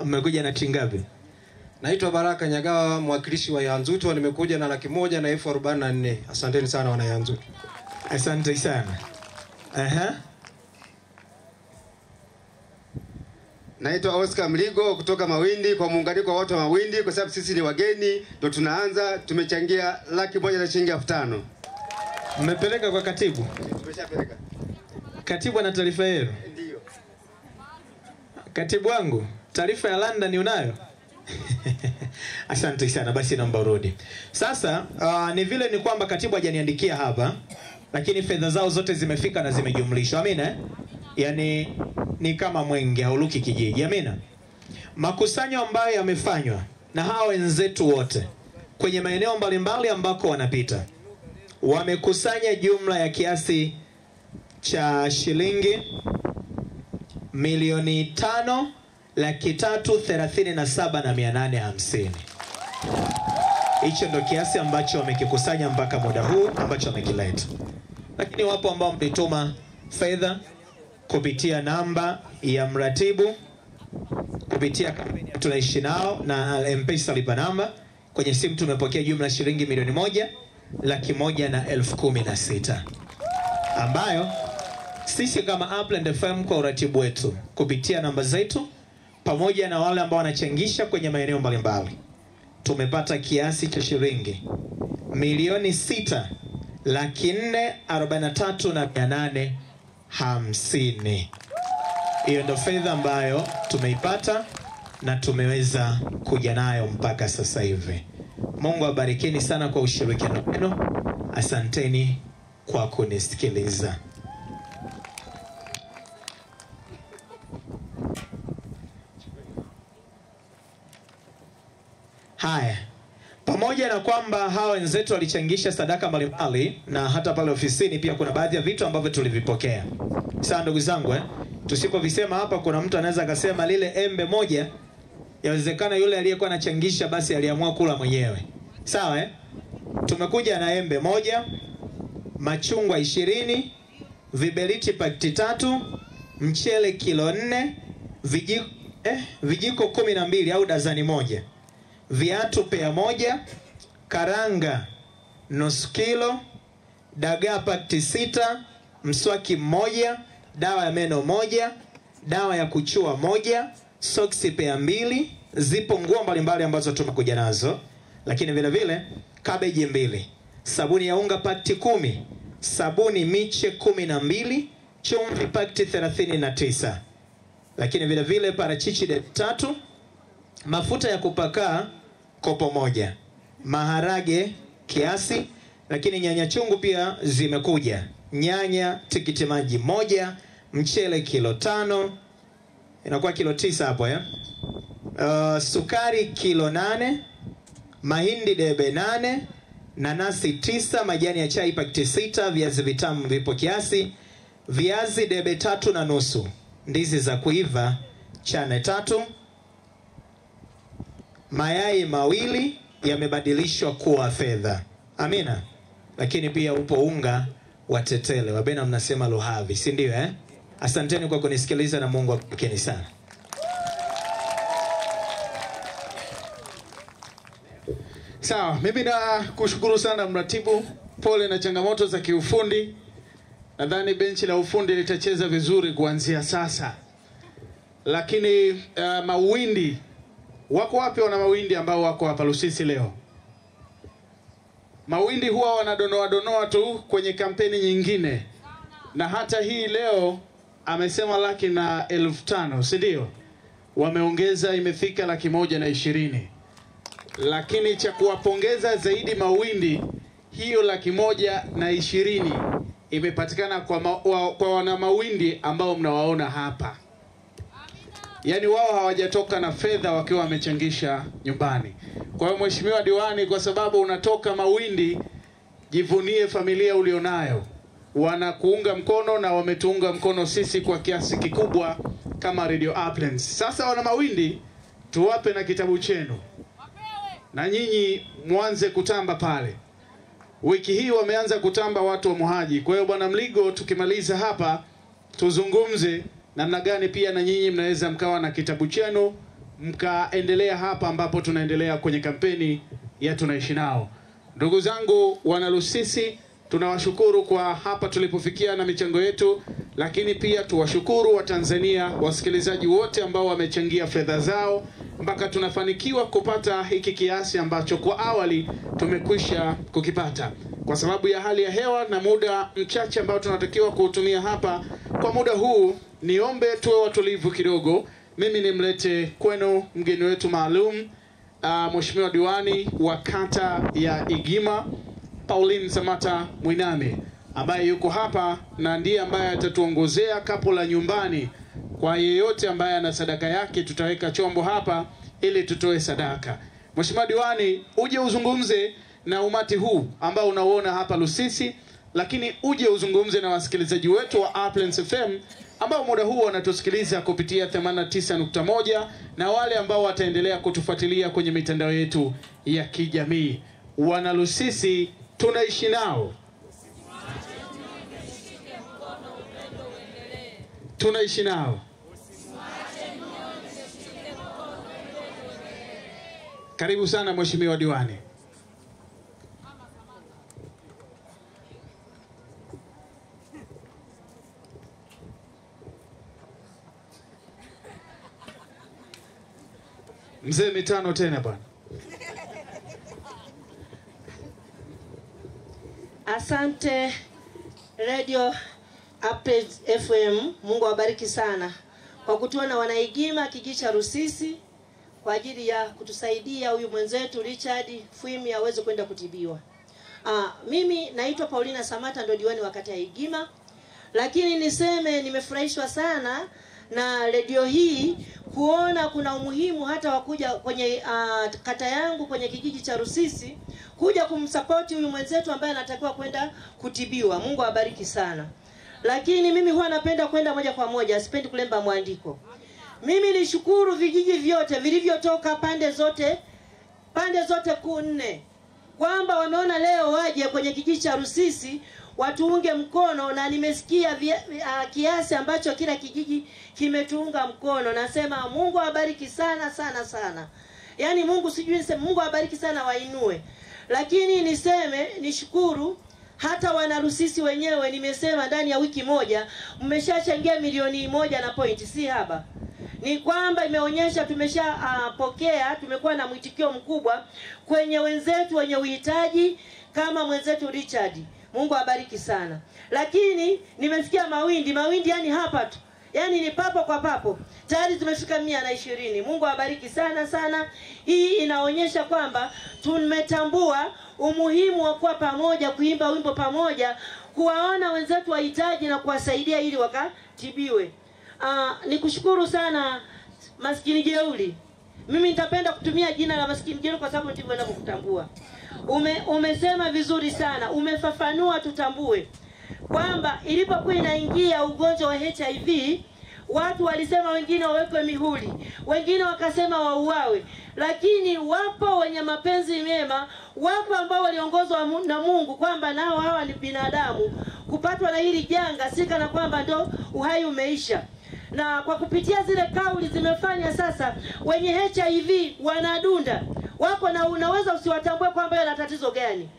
Mmekuja na chingapi? Naitwa Baraka Nyagawa, mwakilishi wa Ihanzutwa, nimekuja na 100,044. Asanteni sana wana Ihanzutwa. Asante sana. Naitwa Oscar Mligo kutoka Mawindi, kwa muunganiko wa watu wa Mawindi, kwa sababu sisi ni wageni ndio tunaanza. Tumechangia 100,000 na shilingi 5,000. Mmepeleka kwa katibu? Tumeshapeleka. Katibu ana taarifa hiyo? Ndio. Katibu wangu, taarifa ya London unayo? Asante sana, basi naomba urudi. Sasa ni vile ni kwamba katibu hajaniandikia hapa, lakini fedha zao zote zimefika na zimejumlishwa. Amina. Yani ni kama mwenge hauluki kijiji. Amina. Makusanyo ambayo yamefanywa na hawa wenzetu wote kwenye maeneo mbalimbali ambako wanapita, wamekusanya jumla ya kiasi cha shilingi 5,337,850. Hicho ndo kiasi ambacho wamekikusanya mpaka muda huu ambacho wamekileta. Lakini wapo ambao mlituma fedha kupitia namba ya mratibu, kupitia kampeni tunaishi nao na M-Pesa lipa namba. Kwenye simu tumepokea jumla shilingi 1,116,000, ambayo sisi kama Upland FM kwa uratibu wetu kupitia namba zetu pamoja na wale ambao wanachangisha kwenye maeneo mbalimbali, tumepata kiasi cha shilingi milioni 6,443,850. Hiyo ndio fedha ambayo tumeipata na tumeweza kuja nayo mpaka sasa hivi. Mungu abarikeni sana kwa ushirikiano wenu. Asanteni kwa kunisikiliza. Haya, pamoja na kwamba hawa wenzetu walichangisha sadaka mbalimbali na hata pale ofisini pia kuna baadhi ya vitu ambavyo tulivipokea. Sasa ndugu zangu, tusipovisema hapa kuna mtu anaweza akasema lile embe moja yawezekana yule aliyekuwa anachangisha basi aliamua kula mwenyewe. Sawa Tumekuja na embe moja, machungwa 20, viberiti pakiti 3, mchele kilo 4, vijiko 12 au dazani moja, viatu pea moja, karanga nusu kilo, dagaa pakiti 6, mswaki mmoja, dawa ya meno moja, dawa ya kuchua moja, soksi pea 2, zipo nguo mbalimbali ambazo tumekuja nazo, lakini vile vile kabeji 2, sabuni ya unga pakiti 10, sabuni miche 12, chumvi pakiti 39, lakini vile vile parachichi 3, mafuta ya kupakaa kopo moja, maharage kiasi, lakini nyanya chungu pia zimekuja, nyanya tikiti maji moja, mchele kilo 5, inakuwa kilo 9 hapo sukari kilo 8, mahindi debe 8, nanasi 9, majani ya chai pakiti 6, viazi vitamu vipo kiasi, viazi debe 3.5, ndizi za kuiva chane 3, mayai 2 yamebadilishwa kuwa fedha. Amina. Lakini pia upo unga wa tetele. Wabena mnasema luhavi, si ndio Asanteni kwa kunisikiliza na Mungu akubariki sana. Sawa, mimi na kushukuru sana mratibu. Pole na changamoto za kiufundi. Nadhani benchi la ufundi litacheza vizuri kuanzia sasa. Lakini mawindi, wako wapi wana mawindi ambao wako hapa Lusisi leo? Mawindi huwa wanadonoa tu kwenye kampeni nyingine. Na hata hii leo amesema 1,500,000, si ndio? Wameongeza, imefika 120,000. Lakini cha kuwapongeza zaidi mawindi, hiyo 120,000 imepatikana kwa wana mawindi ambao mnawaona hapa. Yaani wao hawajatoka na fedha wakiwa wamechangisha nyumbani. Kwa hiyo Mheshimiwa Diwani, kwa sababu unatoka mawindi, jivunie familia ulionayo. Wanakuunga mkono na wametuunga mkono sisi kwa kiasi kikubwa kama Radio Uplands. Sasa wana mawindi, tuwape na kitabu chenu. Na nyinyi mwanze kutamba pale. Wiki hii wameanza kutamba watu wa Muhaji. Kwa hiyo Bwana Mligo, tukimaliza hapa tuzungumze namna gani pia na nyinyi mnaweza mkawa na kitabu chenu mkaendelea hapa ambapo tunaendelea kwenye kampeni ya Tunaishi Nao. Ndugu zangu wana Lusisi, tunawashukuru kwa hapa tulipofikia na michango yetu, lakini pia tuwashukuru wa Tanzania wasikilizaji wote ambao wamechangia fedha zao mpaka tunafanikiwa kupata hiki kiasi ambacho kwa awali tumekwisha kukipata. Kwa sababu ya hali ya hewa na muda mchache ambao tunatakiwa kuutumia hapa kwa muda huu, niombe tuwe watulivu kidogo. Mimi nimlete kwenu mgeni wetu maalum, Mheshimiwa Diwani wa kata ya Igima, Pauline Samata Mwinami, ambaye yuko hapa na ndiye ambaye atatuongozea kapu la nyumbani. Kwa yeyote ambaye ana sadaka yake, tutaweka chombo hapa ili tutoe sadaka. Mheshimiwa Diwani, uje uzungumze na umati huu ambao unaoona hapa Lusisi, lakini uje uzungumze na wasikilizaji wetu wa Uplands FM ambao muda huu wanatusikiliza kupitia 89.1 na wale ambao wataendelea kutufuatilia kwenye mitandao yetu ya kijamii. Wana Lusisi, tunaishi nao. Tunaishi nao. Karibu sana Mheshimiwa Diwani. Mzee mitano tena bwana. Asante Radio Update FM. Mungu awabariki sana kwa kutuona wanaigima kijiji cha Rusisi kwa ajili ya kutusaidia huyu mwenzetu Richard Fwimi aweze kwenda kutibiwa. Mimi naitwa Paulina Samata, ndo diwani wa kata ya Igima, lakini niseme nimefurahishwa sana na redio hii kuona kuna umuhimu hata wakuja kwenye kata yangu kwenye kijiji cha Rusisi kuja kumsupport huyu mwenzetu ambaye anatakiwa kwenda kutibiwa. Mungu awabariki sana. Lakini mimi huwa napenda kwenda moja kwa moja, sipendi kulemba mwandiko. Mimi nishukuru vijiji vyote vilivyotoka pande zote kuu 4 kwamba wameona leo waje kwenye kijiji cha Rusisi watuunge mkono, na nimesikia kiasi ambacho kila kijiji kimetuunga mkono. Nasema Mungu awabariki sana sana sana. Yaani Mungu sijui niseme Mungu awabariki sana, wainue. Lakini niseme nishukuru hata wana Rusisi wenyewe, nimesema ndani ya wiki moja mmeshachangia milioni 1.1, si haba. Ni kwamba imeonyesha tumeshapokea, tumekuwa na mwitikio mkubwa kwenye wenzetu wenye uhitaji kama mwenzetu Richard. Mungu awabariki sana. Lakini nimesikia mawindi yani hapa tu. Yani ni papo kwa papo. Tayari tumefika 120. Mungu awabariki sana sana. Hii inaonyesha kwamba tumetambua umuhimu wa kuwa pamoja, kuimba wimbo pamoja, kuwaona wenzetu wahitaji na kuwasaidia ili wakatibiwe. Nikushukuru sana Maskini Jeuli. Mimi nitapenda kutumia jina la Maskini Jeuli kwa sababu ndivyo ninavyokutambua. Umesema vizuri sana, umefafanua tutambue kwamba ilipokuwa inaingia ugonjwa wa HIV, watu walisema wengine wawekwe mihuri, wengine wakasema wauawe, lakini wapo wenye mapenzi mema, wapo ambao waliongozwa na Mungu kwamba nao hawa ni binadamu, kupatwa na hili janga sika na kwamba ndo uhai umeisha. Na kwa kupitia zile kauli zimefanya sasa wenye HIV wanadunda wako, na unaweza usiwatambue kwamba yana tatizo gani.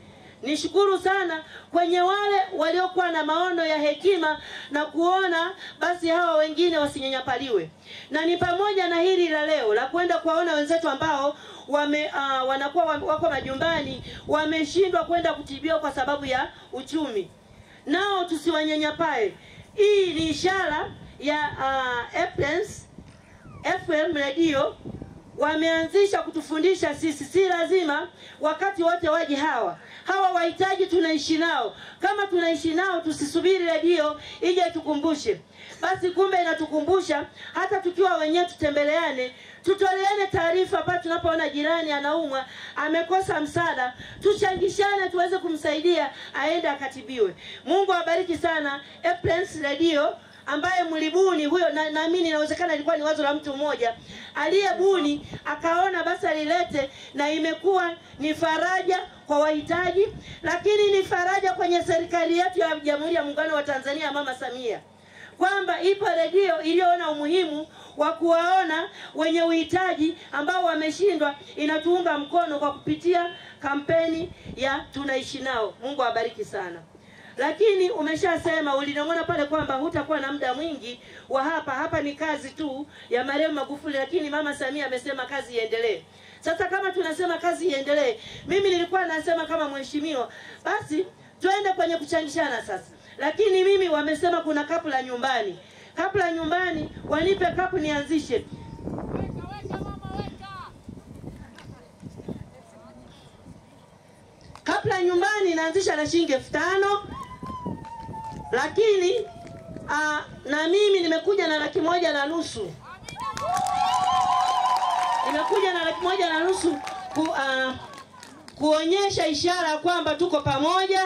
Nishukuru sana kwenye wale waliokuwa na maono ya hekima na kuona basi hawa wengine wasinyanyapaliwe. Na ni pamoja na hili la leo la kwenda kuwaona wenzetu ambao wanakuwa wako majumbani, wameshindwa kwenda kutibiwa kwa sababu ya uchumi. Nao tusiwanyanyapae. Hii ni ishara ya FM radio wameanzisha kutufundisha sisi, si lazima wakati wote waje hawa wahitaji, tunaishi nao. Kama tunaishi nao tusisubiri radio ije tukumbushe. Basi kumbe inatukumbusha hata tukiwa wenyewe tutembeleane, tutoleane taarifa pale tunapoona jirani anaumwa, amekosa msaada, tuchangishane tuweze kumsaidia aende akatibiwe. Mungu awabariki sana Prince Radio ambaye mlibuni huyo, naamini inawezekana ilikuwa ni wazo la mtu mmoja aliyebuni akaona basi alilete, na imekuwa ni faraja kwa wahitaji, lakini ni faraja kwenye serikali yetu ya Jamhuri ya Muungano wa Tanzania, Mama Samia, kwamba ipo redio iliyoona umuhimu wa kuwaona wenye uhitaji ambao wameshindwa, inatuunga mkono kwa kupitia kampeni ya tunaishi nao. Mungu awabariki sana. Lakini umeshasema, ulinong'ona pale kwamba hutakuwa na muda mwingi wa hapa ni kazi tu ya marehemu Magufuli, lakini Mama Samia amesema kazi iendelee. Sasa kama tunasema kazi iendelee, mimi nilikuwa nasema kama mheshimiwa, basi twende kwenye kuchangishana sasa. Lakini mimi wamesema kuna kapu la nyumbani. Kapu la nyumbani, wanipe kapu nianzishe. Kapu la nyumbani naanzisha na shilingi 5,000. Lakini na mimi nimekuja na 1,500,000. Nimekuja na 1,500,000 kuonyesha ishara kwamba tuko pamoja,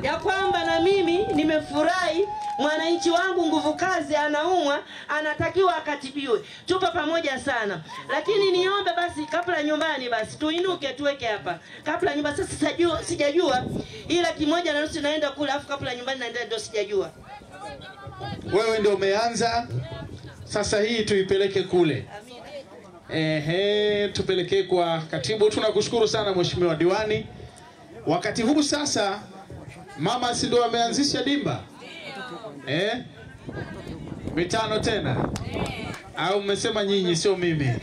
ya kwamba na mimi nimefurahi mwananchi wangu nguvu kazi anaumwa, anatakiwa akatibiwe. Tupo pamoja sana. Lakini niombe basi kabla nyumbani basi tuinuke tuweke hapa. Kabla nyumbani sasa sijajua ila 1,500,000 naenda kula, afu kabla nyumbani naenda ndio sijajua. Wewe ndio umeanza. Sasa hii tuipeleke kule. Tupelekee kwa katibu. Tunakushukuru sana mheshimiwa diwani. Wakati huu sasa mama si ndio ameanzisha dimba? 5 tena? Au mmesema nyinyi sio mimi?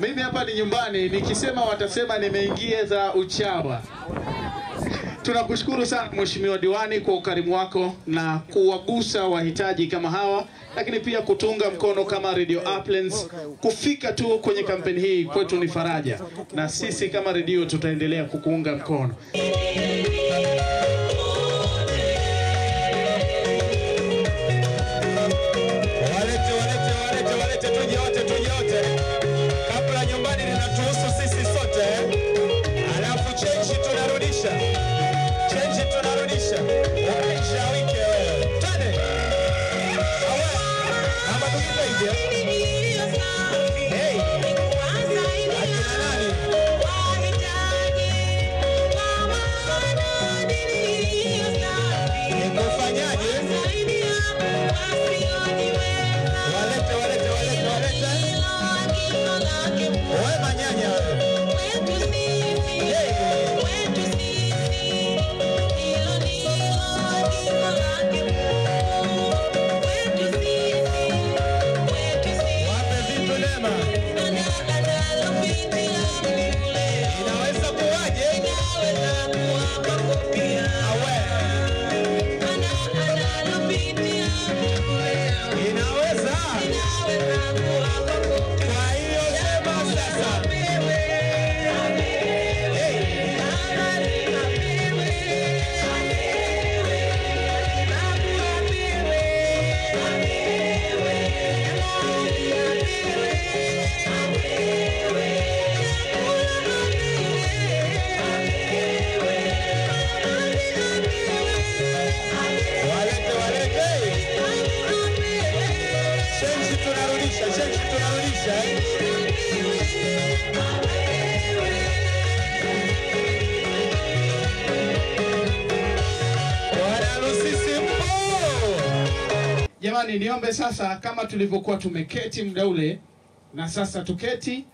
Mimi hapa ni nyumbani, nikisema watasema nimeingia za uchawa. Tunakushukuru sana Mheshimiwa Diwani kwa ukarimu wako na kuwagusa wahitaji kama hawa, lakini pia kutunga mkono kama Radio Uplands. Kufika tu kwenye kampeni hii kwetu ni faraja, na sisi kama radio tutaendelea kukuunga mkono. Walete tuje wote. Kabla nyumbani linatuhusu sisi sote. Alafu change tunarudisha. Umeisha wiki wewe. Twende. Awe. Mama tukipa hivi. Hey. Akina nani? Nikufanyaje? Walete. Wewe manyanya wewe. Inaweza kuwaje? Inaweza. Kwa hiyo sema sasa. Change tunarudisha. Jamani, niombe sasa kama tulivyokuwa tumeketi muda ule, na sasa tuketi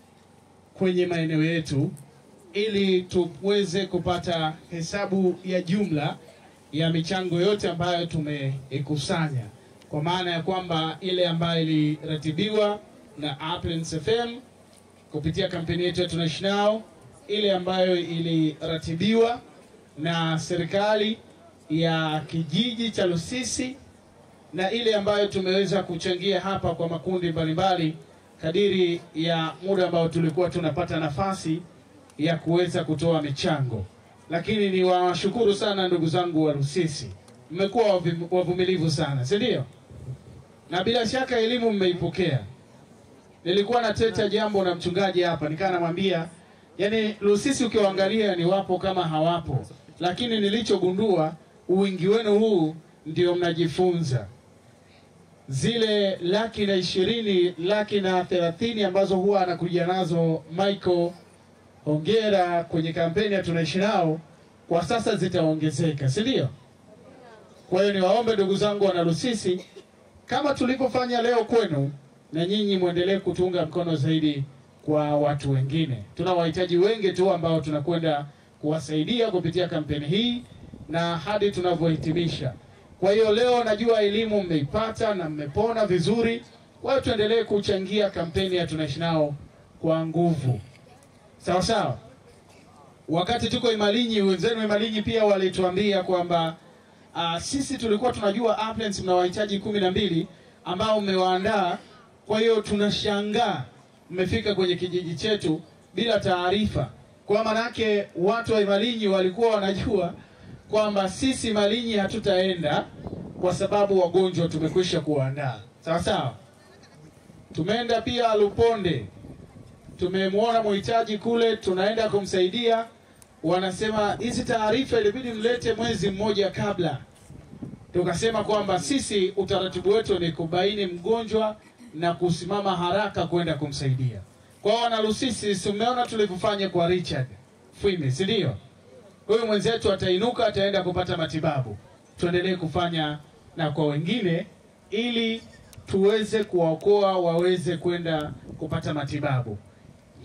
kwenye maeneo yetu ili tuweze kupata hesabu ya jumla ya michango yote ambayo tumeikusanya, kwa maana ya kwamba ile ambayo iliratibiwa na Uplands FM kupitia kampeni yetu ya Tunaishi Nao, ile ambayo iliratibiwa na serikali ya kijiji cha Lusisi, na ile ambayo tumeweza kuchangia hapa kwa makundi mbalimbali kadiri ya muda ambao tulikuwa tunapata nafasi ya kuweza kutoa michango. Lakini ni washukuru sana ndugu zangu wa Lusisi, mmekuwa wavumilivu sana, si ndio? Na bila shaka elimu mmeipokea. Nilikuwa nateta jambo na mchungaji hapa, nikaa namwambia, yani Lusisi ukiwaangalia ni wapo kama hawapo, lakini nilichogundua uwingi wenu huu ndio mnajifunza. Zile 120,000, 130,000 ambazo huwa anakuja nazo Michael hongera kwenye kampeni ya Tunaishi Nao, kwa sasa zitaongezeka, si ndio? Kwa hiyo niwaombe ndugu zangu wana Lusisi, kama tulipofanya leo kwenu, na nyinyi muendelee kutunga mkono zaidi kwa watu wengine. Tuna wahitaji wengi tu ambao tunakwenda kuwasaidia kupitia kampeni hii na hadi tunavyohitimisha. Kwa hiyo leo najua elimu mmeipata na mmepona vizuri. Kwa hiyo tuendelee kuchangia kampeni ya Tunaishi Nao kwa nguvu. Sawa sawa. Wakati tuko Imalinyi, wenzenu Imalinyi pia walituambia kwamba sisi tulikuwa tunajua Uplands mna wahitaji 12 ambao mmewaandaa. Kwa hiyo tunashangaa mmefika kwenye kijiji chetu bila taarifa. Kwa manake watu wa Imalinyi walikuwa wanajua kwamba sisi Imalinyi hatutaenda kwa sababu wagonjwa tumekwisha kuandaa. Sawa sawa. Tumeenda pia Luponde. Tumemwona mhitaji kule, tunaenda kumsaidia. Wanasema hizi taarifa ilibidi mlete mwezi mmoja kabla. Tukasema kwamba sisi utaratibu wetu ni kubaini mgonjwa na kusimama haraka kwenda kumsaidia. Kwa wana Lusisi, tumeona tulivyofanya kwa Richard Fwime, si ndio? Huyo mwenzetu atainuka, ataenda kupata matibabu. Tuendelee kufanya na kwa wengine ili tuweze kuwaokoa waweze kwenda kupata matibabu.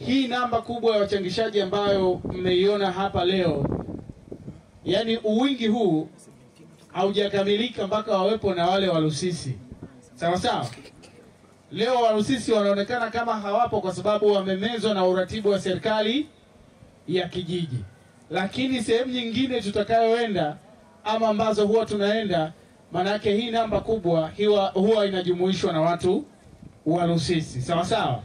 Hii namba kubwa ya wachangishaji ambayo mmeiona hapa leo, yani uwingi huu haujakamilika mpaka wawepo na wale wa Lusisi. Sawa sawa. Leo Warusisi wanaonekana kama hawapo kwa sababu wamemezwa na uratibu wa serikali ya kijiji. Lakini sehemu nyingine tutakayoenda ama ambazo huwa tunaenda, manake hii namba kubwa huwa inajumuishwa na watu wa Rusisi. Sawa sawa?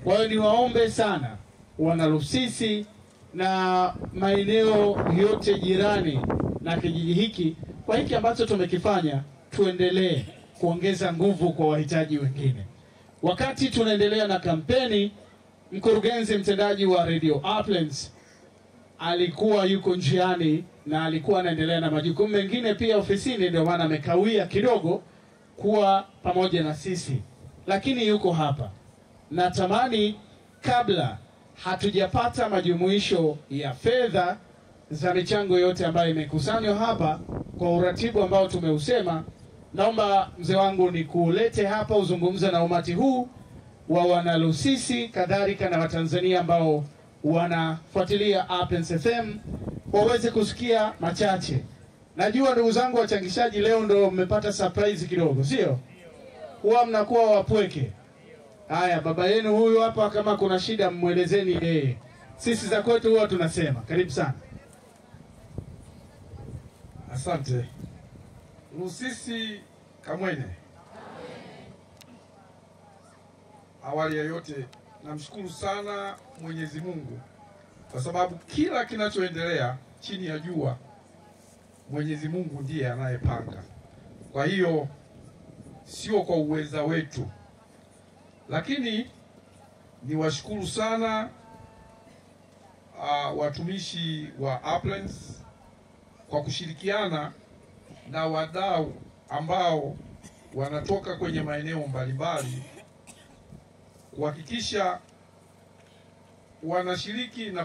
Kwa hiyo niwaombe sana wana Rusisi na maeneo yote jirani na kijiji hiki, kwa hiki ambacho tumekifanya, tuendelee kuongeza nguvu kwa wahitaji wengine. Wakati tunaendelea na kampeni, mkurugenzi mtendaji wa Radio Uplands alikuwa yuko njiani na alikuwa anaendelea na majukumu mengine pia ofisini, ndio maana amekawia kidogo kuwa pamoja na sisi, lakini yuko hapa. Natamani kabla hatujapata majumuisho ya fedha za michango yote ambayo imekusanywa hapa kwa uratibu ambao tumeusema, naomba mzee wangu ni kulete hapa uzungumze na umati huu wa wana Rusisi, kadhalika na Watanzania ambao wanafuatilia Uplands FM waweze kusikia machache. Najua ndugu zangu wachangishaji, leo ndo mmepata surprise kidogo, sio? Huwa mnakuwa wapweke. Haya, baba yenu huyu hapa, kama kuna shida mwelezeni yeye. Sisi za kwetu huwa tunasema. Karibu sana. Asante. Rusisi Kamwene. Awali ya yote namshukuru sana Mwenyezi Mungu kwa sababu kila kinachoendelea chini ya jua Mwenyezi Mungu ndiye anayepanga. Kwa hiyo sio kwa uweza wetu. Lakini niwashukuru sana watumishi wa Uplands kwa kushirikiana na wadau ambao wanatoka kwenye maeneo mbalimbali kuhakikisha wanashiriki na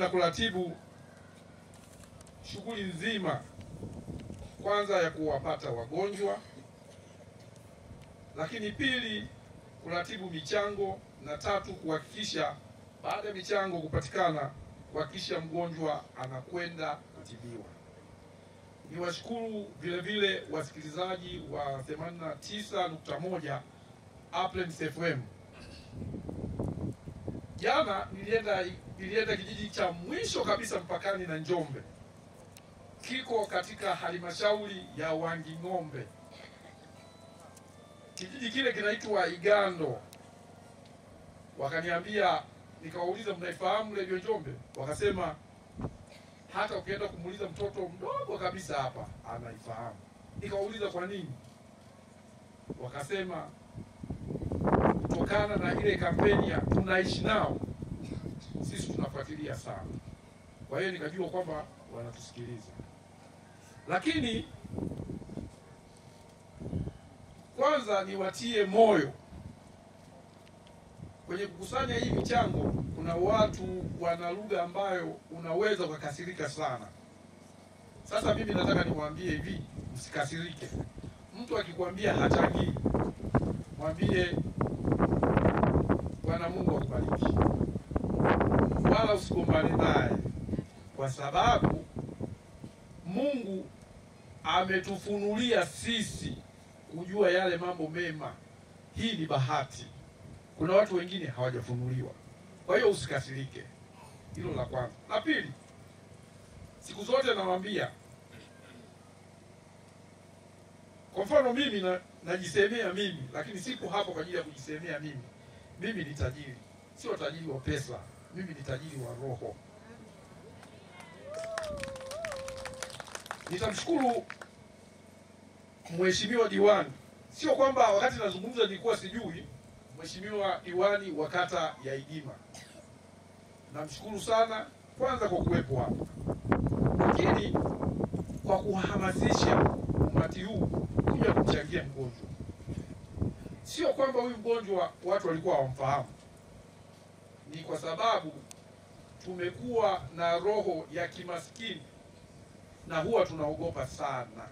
kuratibu shughuli nzima, kwanza ya kuwapata wagonjwa, lakini pili kuratibu michango, na tatu kuhakikisha baada ya michango kupatikana kuhakikisha mgonjwa anakwenda kutibiwa. Niwashukuru vile vile wasikilizaji wa 89.1 Uplands FM. Jana nilienda kijiji cha mwisho kabisa mpakani na Njombe. Kiko katika halmashauri ya Wanging'ombe. Kijiji kile kinaitwa Igando. Wakaniambia, nikawauliza mnaifahamu Radio Njombe? Wakasema hata ukienda kumuuliza mtoto mdogo kabisa hapa anaifahamu. Nikawauliza kwa nini? Wakasema kutokana na ile kampeni ya tunaishi nao, sisi tunafuatilia sana. Kwa hiyo nikajua kwamba wanatusikiliza. Lakini kwanza niwatie moyo. Kwenye kukusanya hii michango kuna watu wana lugha ambayo unaweza ukakasirika sana. Sasa mimi nataka niwaambie hivi, msikasirike. Mtu akikwambia hachangii, mwambie Bwana Mungu akubariki. Wala usigombane naye, kwa sababu Mungu ametufunulia sisi kujua yale mambo mema. Hii ni bahati. Kuna watu wengine hawajafunuliwa. Kwa hiyo usikasirike. Hilo la kwanza. La pili, siku zote nawaambia, kwa mfano mimi najisemea mimi, lakini sipo hapo kwa ajili ya kujisemea mimi. Mimi ni tajiri. Sio tajiri wa pesa. Mimi ni tajiri wa roho. Nitamshukuru Mheshimiwa Diwani. Sio kwamba wakati nazungumza nilikuwa sijui. Mheshimiwa Diwani wa kata ya Igima, namshukuru sana kwanza kwa kuwepo hapa, lakini kwa kuhamasisha umati huu kuja kumchangia mgonjwa. Sio kwamba huyu mgonjwa watu walikuwa hawamfahamu, ni kwa sababu tumekuwa na roho ya kimaskini na huwa tunaogopa sana.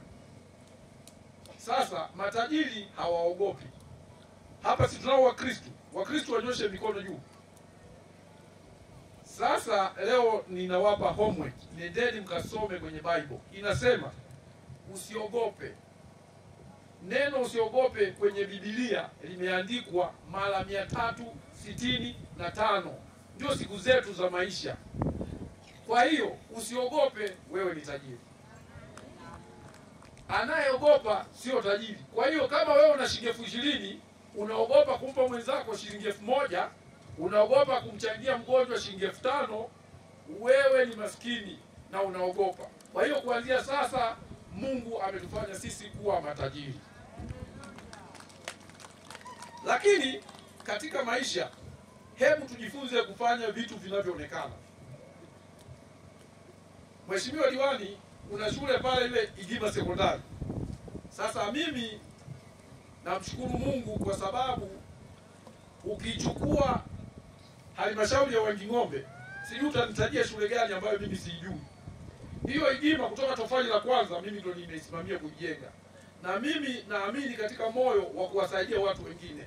Sasa matajiri hawaogopi. Hapa si tunao Wakristo. Wakristo wanyoshe mikono juu. Sasa leo ninawapa homework. Nendeni mkasome kwenye Bible. Inasema usiogope. neno usiogope kwenye Biblia limeandikwa mara 365. Ndio siku zetu za maisha. Kwa hiyo usiogope, wewe ni tajiri. Anayeogopa sio tajiri. Kwa hiyo kama wewe una shilingi 20,000 unaogopa kumpa mwenzako shilingi 1,000, unaogopa kumchangia mgonjwa shilingi 5,000, wewe ni maskini na unaogopa. Kwa hiyo kuanzia sasa Mungu ametufanya sisi kuwa matajiri. Lakini katika maisha, hebu tujifunze kufanya vitu vinavyoonekana. Mheshimiwa Diwani, kuna shule pale ile Igima Sekondari. Sasa mimi namshukuru Mungu kwa sababu ukichukua halmashauri ya Wanging'ombe, sijui utanitajia shule gani ambayo mimi sijui. Hiyo Igima kutoka tofali la kwanza mimi ndio nimesimamia kujenga. Na mimi naamini katika moyo wa kuwasaidia watu wengine.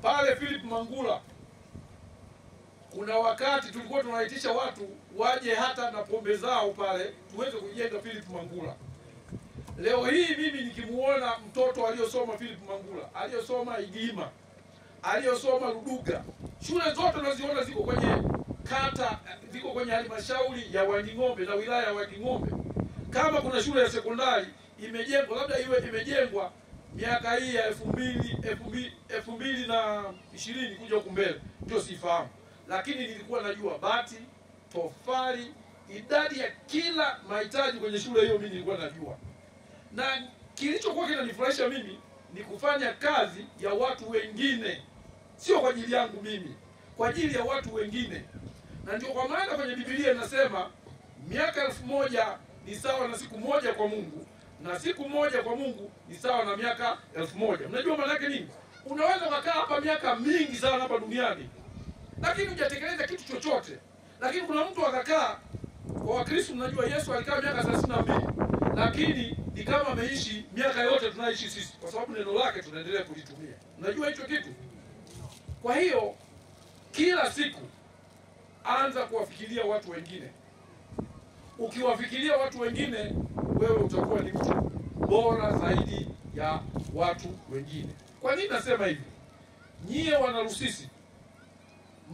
Pale Philip Mangula, kuna wakati tulikuwa tunaitisha watu waje hata na pombe zao pale tuweze kujenga Philip Mangula. Leo hii mimi nikimuona mtoto aliyosoma Philip Mangula, aliyosoma Igima, aliyosoma Ruduga, shule zote unaziona ziko kwenye kata, ziko kwenye halmashauri ya Wanging'ombe na wilaya ya Wanging'ombe. Kama kuna shule ya sekondari imejengwa, labda iwe imejengwa miaka hii ya 2020 kuja huko mbele, ndio sifahamu. Lakini nilikuwa najua bati, tofali, idadi ya kila mahitaji kwenye shule hiyo mimi nilikuwa najua. Na kilichokuwa kinanifurahisha mimi ni kufanya kazi ya watu wengine, sio kwa ajili yangu mimi, kwa ajili ya watu wengine. Na ndio kwa maana kwenye Biblia inasema miaka 1000 ni sawa na siku moja kwa Mungu, na siku moja kwa Mungu ni sawa na miaka 1000. Mnajua maana yake nini? Unaweza kukaa hapa miaka mingi sana hapa duniani, lakini hujatekeleza kitu chochote. Lakini kuna mtu akakaa, kwa Wakristo mnajua Yesu alikaa miaka 32, lakini ni kama ameishi miaka yote tunaishi sisi, kwa sababu neno lake tunaendelea kulitumia. Mnajua hicho kitu? Kwa hiyo kila siku anza kuwafikiria watu wengine. Ukiwafikiria watu wengine, wewe utakuwa ni mtu bora zaidi ya watu wengine. Kwa nini nasema hivi? Nyie wana Rusisi,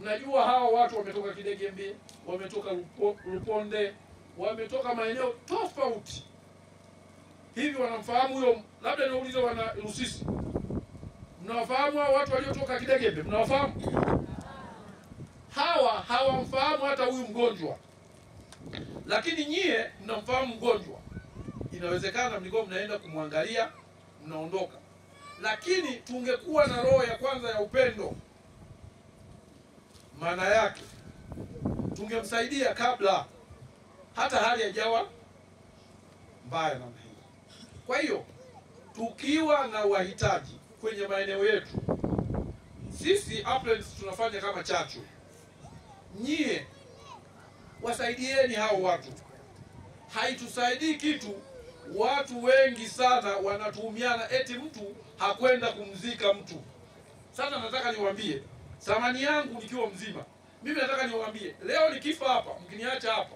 mnajua hawa watu wametoka Kidegembe, wametoka Luponde, wametoka maeneo tofauti. Hivi wanamfahamu huyo? Labda niulize wana Rusisi, mnawafahamu hao watu waliotoka Kidegembe? Mnawafahamu? Hawa hawamfahamu hata huyu mgonjwa, lakini nyie mnamfahamu mgonjwa. Inawezekana mlikuwa mnaenda kumwangalia, mnaondoka. Lakini tungekuwa na roho ya kwanza ya upendo, maana yake tungemsaidia kabla hata hali haijawa mbaya namna hiyo. Kwa hiyo tukiwa na wahitaji kwenye maeneo yetu, sisi Uplands tunafanya kama chachu. Nyie wasaidieni hao watu. Haitusaidii kitu, watu wengi sana wanatuhumiana eti mtu hakwenda kumzika mtu. Sasa nataka niwaambie, thamani yangu nikiwa mzima, mimi nataka niwaambie, leo nikifa hapa, mkiniacha hapa,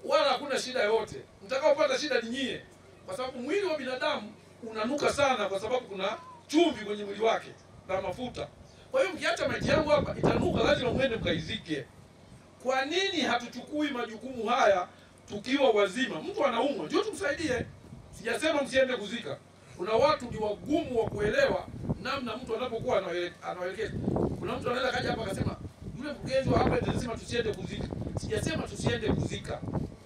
wala hakuna shida yoyote. Mtakaopata shida ni nyie, kwa sababu mwili wa binadamu unanuka sana, kwa sababu kuna chumvi kwenye mwili wake na mafuta. Kwa hiyo mkiacha maji yangu hapa, itanuka, lazima mwende mkaizike. Kwa nini hatuchukui majukumu haya tukiwa wazima? Mtu anaumwa, ndio tumsaidie. Sijasema msiende kuzika. Kuna watu ni wagumu wa kuelewa namna mtu anapokuwa anaelekeza. Kuna mtu anaweza kaja hapa akasema, yule mkurugenzi wa hapa anasema tusiende kuzika. Sijasema tusiende kuzika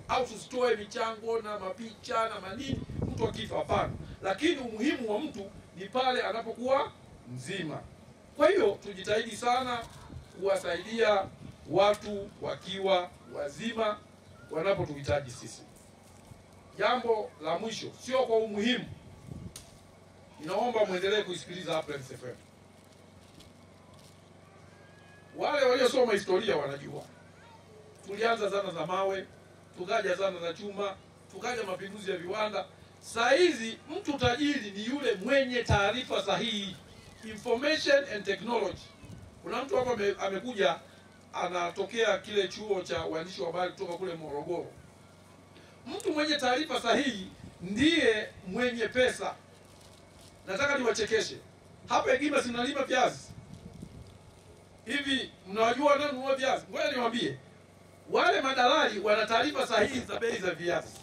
au tusitoe michango na mapicha na manini mtu akifa, hapana. Lakini umuhimu wa mtu ni pale anapokuwa mzima. Kwa hiyo tujitahidi sana kuwasaidia watu wakiwa wazima wanapotuhitaji sisi. Jambo la mwisho, sio kwa umuhimu, ninaomba muendelee kuisikiliza Uplands FM. Wale waliosoma historia wanajua tulianza zana za mawe, tukaja zana za chuma, tukaja mapinduzi ya viwanda. Saa hizi mtu tajiri ni yule mwenye taarifa sahihi, information and technology. Kuna mtu hapa amekuja anatokea kile chuo cha uandishi wa habari kutoka kule Morogoro. Mtu mwenye taarifa sahihi ndiye mwenye pesa. nataka niwachekeshe. Hapa Igima sinalima viazi. Hivi mnawajua wananunua viazi? Ngoja niwaambie. Wale madalali wana taarifa sahihi za bei za viazi.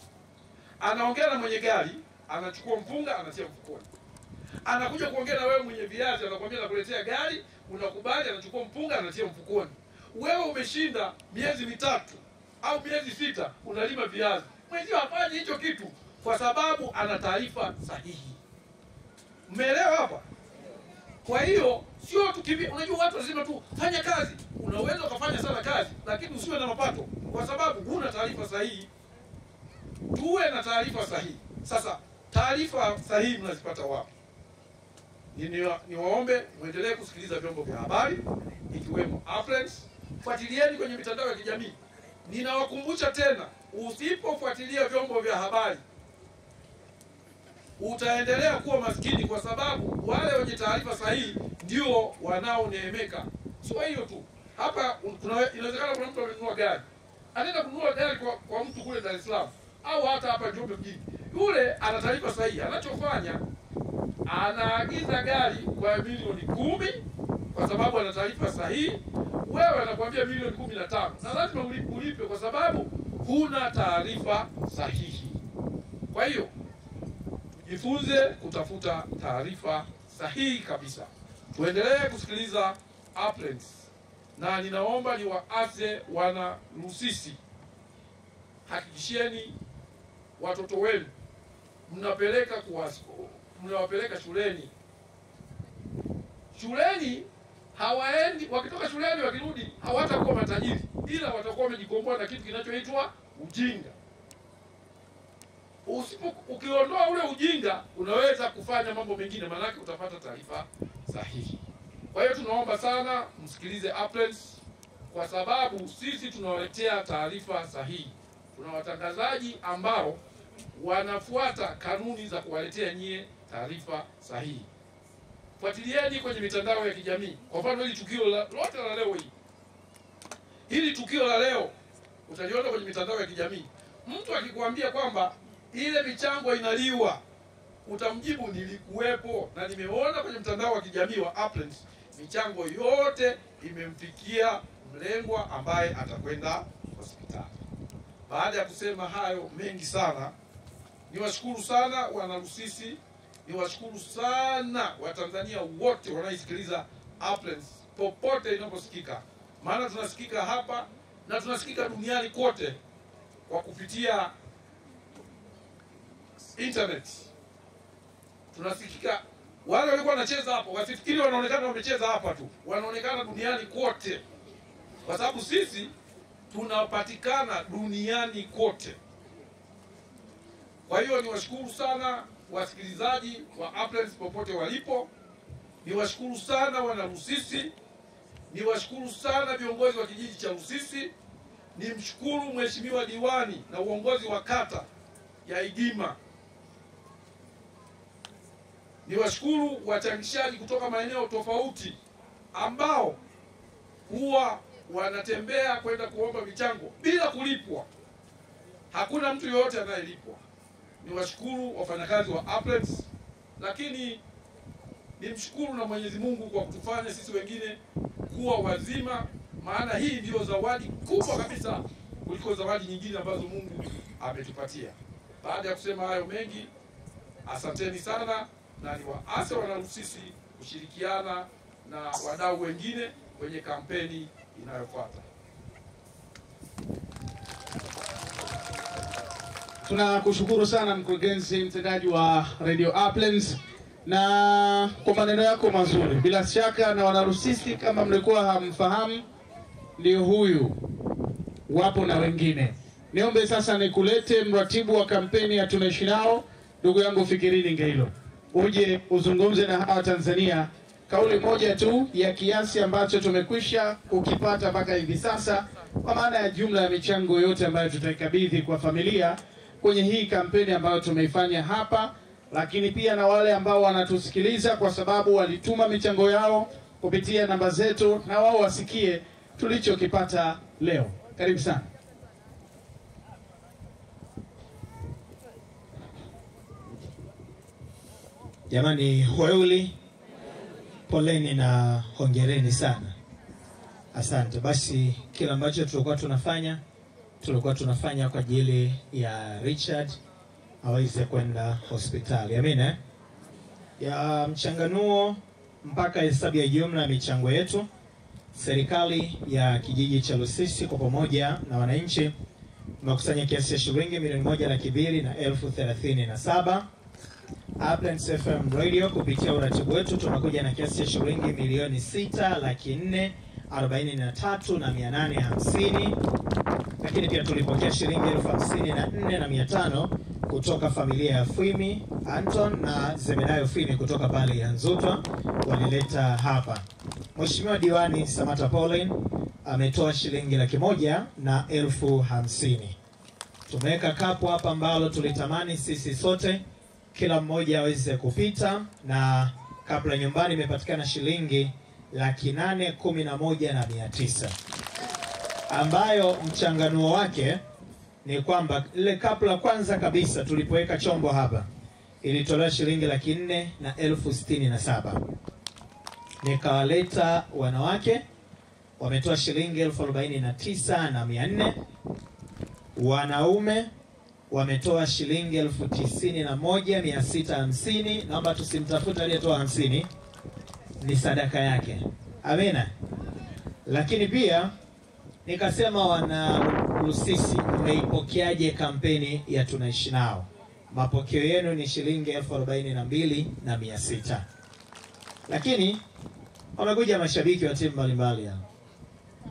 Anaongea na mwenye gari, anachukua mpunga, anatia mfukoni. Anakuja kuongea na wewe mwenye viazi, anakuambia nakuletea gari, unakubali, anachukua mpunga, anatia mfukoni. Wewe umeshinda miezi 3 au miezi 6 unalima viazi. Mwenzio hafanyi hicho kitu kwa sababu ana taarifa sahihi. Umeelewa hapa? Kwa hiyo sio tukimbia. Unajua watu lazima tu fanya kazi. Unaweza ukafanya sana kazi lakini usiwe na mapato kwa sababu huna taarifa sahihi. Tuwe na taarifa sahihi. Sasa taarifa sahihi mnazipata wapi? Niwaombe muendelee kusikiliza vyombo vya habari ikiwemo Afrens. Fuatilieni kwenye mitandao ya kijamii. Ninawakumbusha tena, usipofuatilia vyombo vya habari utaendelea kuwa maskini kwa sababu wale wenye taarifa sahihi ndio wanaoneemeka. Sio hiyo tu. Hapa inawezekana kuna mtu amenunua gari. Anaenda kununua gari kwa mtu kule Dar es Salaam au hata hapa Njombe mjini. Yule ana taarifa sahihi. Anachofanya anaagiza gari kwa milioni 10 kwa sababu ana taarifa sahihi. Wewe anakuambia milioni 15. Na lazima ulipe kwa sababu huna taarifa sahihi. Kwa hiyo jifunze kutafuta taarifa sahihi kabisa. Tuendelee kusikiliza Uplands. Na ninaomba niwaase wana Lusisi, hakikisheni watoto wenu mnawapeleka shuleni. Shuleni hawaendi, wakitoka shuleni wakirudi hawatakuwa matajiri, ila watakuwa wamejikomboa na kitu kinachoitwa ujinga. Ukiondoa ule ujinga unaweza kufanya mambo mengine, maana utapata taarifa sahihi. Kwa hiyo tunaomba sana msikilize Uplands kwa sababu sisi tunawaletea taarifa sahihi. Tuna watangazaji ambao wanafuata kanuni za kuwaletea nyie taarifa sahihi. Fuatilieni kwenye mitandao ya kijamii. Kwa mfano hili tukio lote la leo hili tukio la leo utaliona kwenye mitandao ya kijamii. Mtu akikwambia kwamba ile michango inaliwa, utamjibu nilikuwepo na nimeona kwenye mtandao wa kijamii wa Uplands michango yote imemfikia mlengwa ambaye atakwenda hospitali. Baada ya kusema hayo mengi sana, niwashukuru sana wana Lusisi, niwashukuru sana Watanzania wote wanaosikiliza Uplands popote inaposikika. Maana tunasikika hapa na tunasikika duniani kote kwa kupitia internet. Tunasikika, wale walikuwa wanacheza hapo wasifikiri wanaonekana wamecheza hapa tu, wanaonekana duniani kote kwa sababu sisi tunapatikana duniani kote. Kwa hiyo niwashukuru sana wasikilizaji wa Uplands popote walipo. Niwashukuru sana wana Lusisi. Niwashukuru sana viongozi wa kijiji cha Lusisi. Nimshukuru mheshimiwa diwani na uongozi wa kata ya Igima. Niwashukuru wachangishaji kutoka maeneo tofauti ambao huwa wanatembea kwenda kuomba michango bila kulipwa. Hakuna mtu yoyote anayelipwa. Niwashukuru wafanyakazi wa Uplands, lakini nimshukuru na Mwenyezi Mungu kwa kutufanya sisi wengine kuwa wazima, maana hii ndio zawadi kubwa kabisa kuliko zawadi nyingine ambazo Mungu ametupatia. Baada ya kusema hayo mengi, asanteni sana na niwaase wana Lusisi kushirikiana na wadau wengine kwenye kampeni inayofuata. Tunakushukuru sana mkurugenzi mtendaji wa Radio Uplands na kwa maneno yako mazuri. Bila shaka na wana Lusisi, kama mlikuwa hamfahamu, ndio huyu, wapo na wengine. Niombe sasa nikulete mratibu wa kampeni ya Tunaishi Nao, ndugu yangu Fikirini Ngailo, uje uzungumze na hawa Tanzania kauli moja tu ya kiasi ambacho tumekwisha kukipata mpaka hivi sasa, kwa maana ya jumla ya michango yote ambayo tutaikabidhi kwa familia kwenye hii kampeni ambayo tumeifanya hapa, lakini pia na wale ambao wanatusikiliza kwa sababu walituma michango yao kupitia namba zetu, na wao wasikie tulichokipata leo. Karibu sana. Jamani, weuli, poleni na hongereni sana. Asante. Basi kila ambacho tulikuwa tunafanya kwa ajili ya Richard aweze kwenda hospitali. Amina. Ya mchanganuo mpaka hesabu ya jumla ya michango yetu, serikali ya kijiji cha Lusisi kwa pamoja na wananchi tumekusanya kiasi cha shilingi 1,200,37. Uplands FM Radio kupitia uratibu wetu tunakuja na kiasi cha shilingi 6,04,43,850. Lakini pia tulipokea shilingi 54,500 kutoka familia ya Fwimi Anton na Zebedayo Fwimi kutoka pale ya Nzutwa, walileta hapa. Mheshimiwa Diwani Samata Pauline ametoa shilingi 150,000. Tumeweka kapu hapa ambalo tulitamani sisi sote kila mmoja aweze kupita, na kabla nyumbani imepatikana shilingi 811,900 ambayo mchanganuo wake ni kwamba ile kapla kwanza kabisa tulipoweka chombo hapa ilitolewa shilingi 4,67,000. Nikawaleta wanawake wametoa shilingi 49,400. Wanaume wametoa shilingi 91,650. Naomba tusimtafute aliyetoa 50, ni sadaka yake. Amina. Lakini pia nikasema, wana Lusisi, mmeipokeaje kampeni ya tunaishi nao? Mapokeo yenu ni shilingi 42,600. Lakini wamekuja mashabiki wa timu mbalimbali hapa.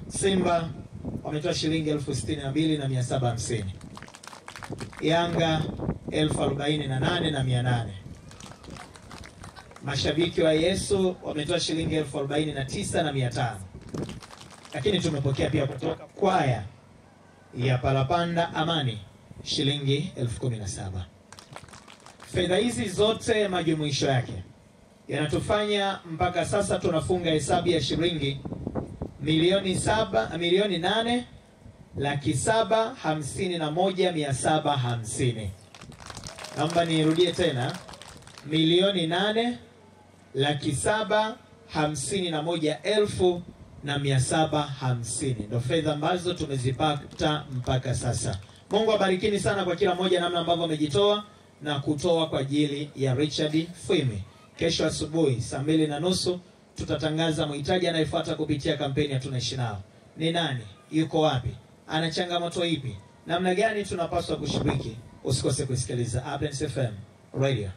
Simba wametoa shilingi 62,750. Yanga 48,800. Mashabiki wa Yesu wametoa shilingi 49,500. Lakini tumepokea pia kutoka kwaya ya Palapanda Amani shilingi 17,000. Fedha hizi zote majumuisho yake yanatufanya mpaka sasa tunafunga hesabu ya shilingi 8,751,750. Naomba nirudie tena, 8,751,750 ndio fedha ambazo tumezipata mpaka sasa. Mungu abarikini sana kwa kila mmoja namna ambavyo amejitoa na kutoa kwa ajili ya Richard Fwimi. Kesho asubuhi saa 2:30 tutatangaza mhitaji anayefuata kupitia kampeni ya tunaishi nao. Ni nani? Yuko wapi? Ana changamoto ipi? Namna gani tunapaswa kushiriki? Usikose kusikiliza Uplands FM Radio.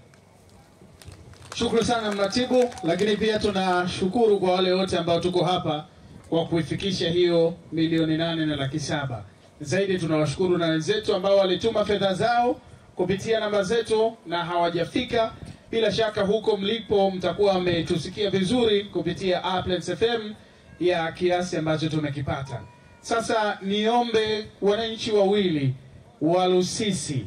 Shukrani sana mratibu, lakini pia tunashukuru kwa wale wote ambao tuko hapa kwa kuifikisha hiyo 8,700,000. Zaidi tunawashukuru na wenzetu ambao walituma fedha zao kupitia namba zetu na hawajafika. Bila shaka huko mlipo mtakuwa mmetusikia vizuri kupitia Uplands FM ya kiasi ambacho tumekipata. Sasa niombe wananchi wawili wa Lusisi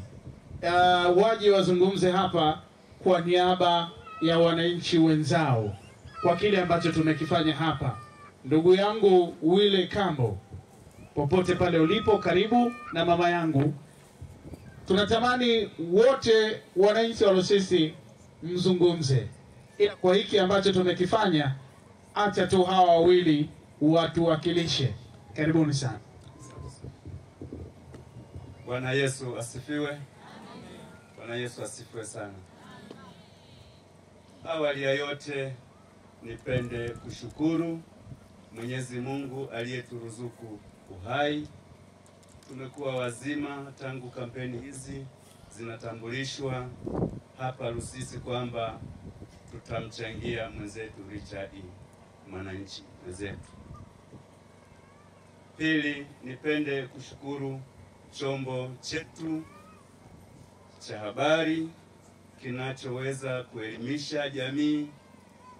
waje wazungumze hapa kwa niaba ya wananchi wenzao kwa kile ambacho tumekifanya hapa. Ndugu yangu Wile Kambo, popote pale ulipo, karibu, na mama yangu. Tunatamani wote wananchi wa Lusisi mzungumze. Ila kwa hiki ambacho tumekifanya, acha tu hawa wawili watuwakilishe. Karibuni sana. Bwana Yesu asifiwe. Bwana Yesu asifiwe sana. Awali ya yote nipende kushukuru Mwenyezi Mungu aliyeturuzuku uhai. Tumekuwa wazima tangu kampeni hizi zinatambulishwa hapa Lusisi kwamba tutamchangia mwenzetu Richard, mwananchi mwenzetu. Pili, nipende kushukuru chombo chetu cha habari kinachoweza kuelimisha jamii,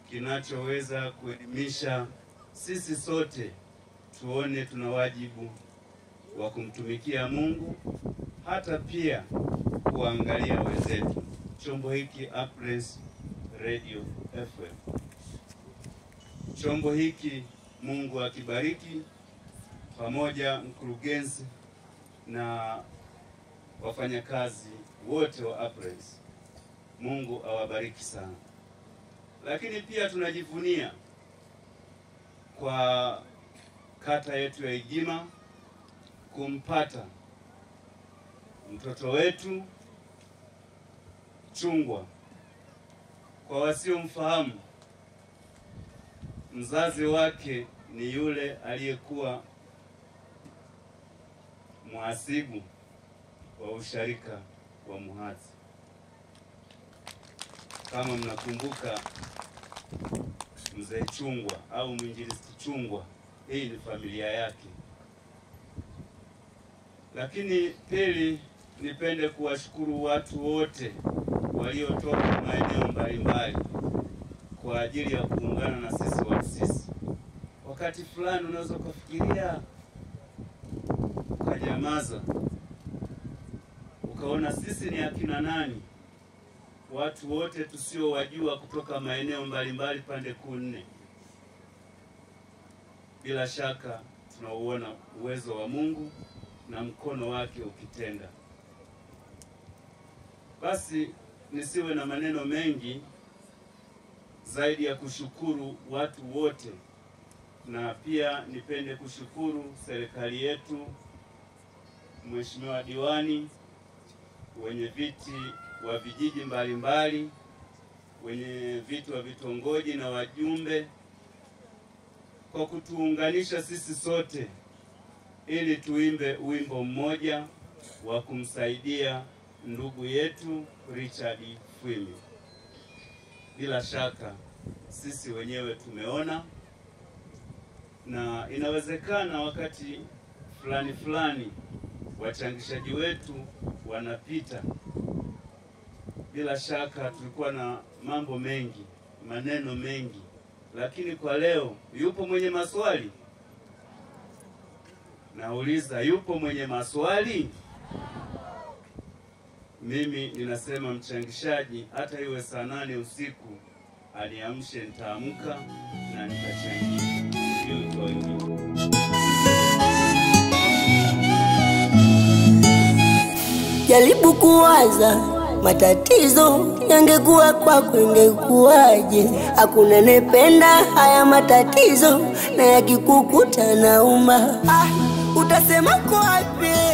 kinachoweza kuelimisha sisi sote tuone tuna wajibu wa kumtumikia Mungu, hata pia kuangalia wenzetu. Chombo hiki Uplands Radio FM. Chombo hiki Mungu akibariki, pamoja mkurugenzi na wafanyakazi wote wa Uplands. Mungu awabariki sana. Lakini pia tunajivunia kwa kata yetu ya Igima kumpata mtoto wetu Chungwa. Kwa wasiomfahamu, mzazi wake ni yule aliyekuwa mhasibu wa usharika wa Muhazi. Kama mnakumbuka mzee Chungwa au mwinjilisti Chungwa, hii ni familia yake. Lakini pili, nipende kuwashukuru watu wote waliotoka maeneo mbalimbali kwa ajili ya kuungana na sisi Wasisi. Wakati fulani unaweza kufikiria ukajamaza, ukaona sisi ni akina nani? Watu wote tusiowajua kutoka maeneo mbalimbali pande kuu nne. Bila shaka tunauona uwezo wa Mungu na mkono wake ukitenda. Basi nisiwe na maneno mengi zaidi ya kushukuru watu wote, na pia nipende kushukuru serikali yetu, Mheshimiwa Diwani, wenye viti wa vijiji mbalimbali, wenye viti wa vitongoji na wajumbe, kwa kutuunganisha sisi sote ili tuimbe wimbo mmoja wa kumsaidia ndugu yetu Richard Fwimi. Bila shaka sisi wenyewe tumeona, na inawezekana wakati fulani fulani wachangishaji wetu wanapita. Bila shaka tulikuwa na mambo mengi, maneno mengi, lakini kwa leo yupo mwenye maswali? Nauliza, yupo mwenye maswali? Mimi ninasema mchangishaji hata iwe saa 8 usiku aniamshe, nitaamka na nitachangia. Jaribu kuwaza matatizo yangekuwa kwako ingekuwaje? Hakuna nependa haya matatizo, na yakikukuta nauma. Utasema kwa wapi?